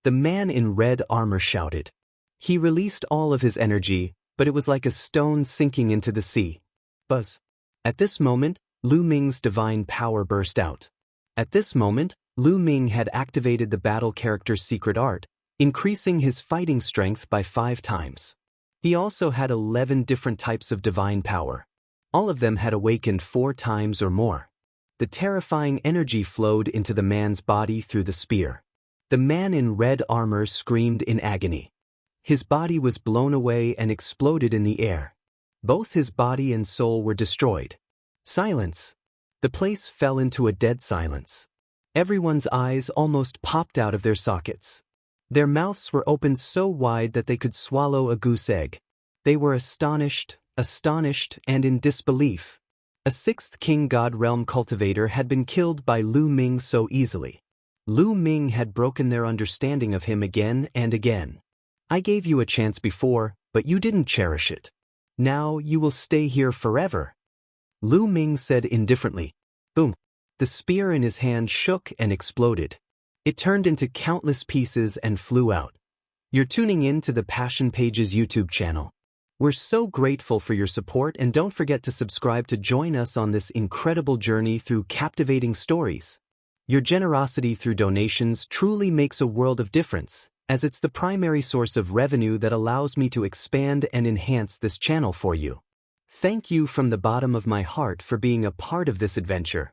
The man in red armor shouted. He released all of his energy, but it was like a stone sinking into the sea. Buzz. At this moment, Lu Ming's divine power burst out. At this moment, Lu Ming had activated the battle character's secret art, increasing his fighting strength by 5 times. He also had 11 different types of divine power. All of them had awakened 4 times or more. The terrifying energy flowed into the man's body through the spear. The man in red armor screamed in agony. His body was blown away and exploded in the air. Both his body and soul were destroyed. Silence. The place fell into a dead silence. Everyone's eyes almost popped out of their sockets. Their mouths were opened so wide that they could swallow a goose egg. They were astonished, and in disbelief. A 6th King God Realm cultivator had been killed by Lu Ming so easily. Lu Ming had broken their understanding of him again and again. "I gave you a chance before, but you didn't cherish it. Now you will stay here forever," Lu Ming said indifferently. Boom. The spear in his hand shook and exploded. It turned into countless pieces and flew out. You're tuning in to the Passion Pages YouTube channel. We're so grateful for your support, and don't forget to subscribe to join us on this incredible journey through captivating stories. Your generosity through donations truly makes a world of difference, as it's the primary source of revenue that allows me to expand and enhance this channel for you. Thank you from the bottom of my heart for being a part of this adventure.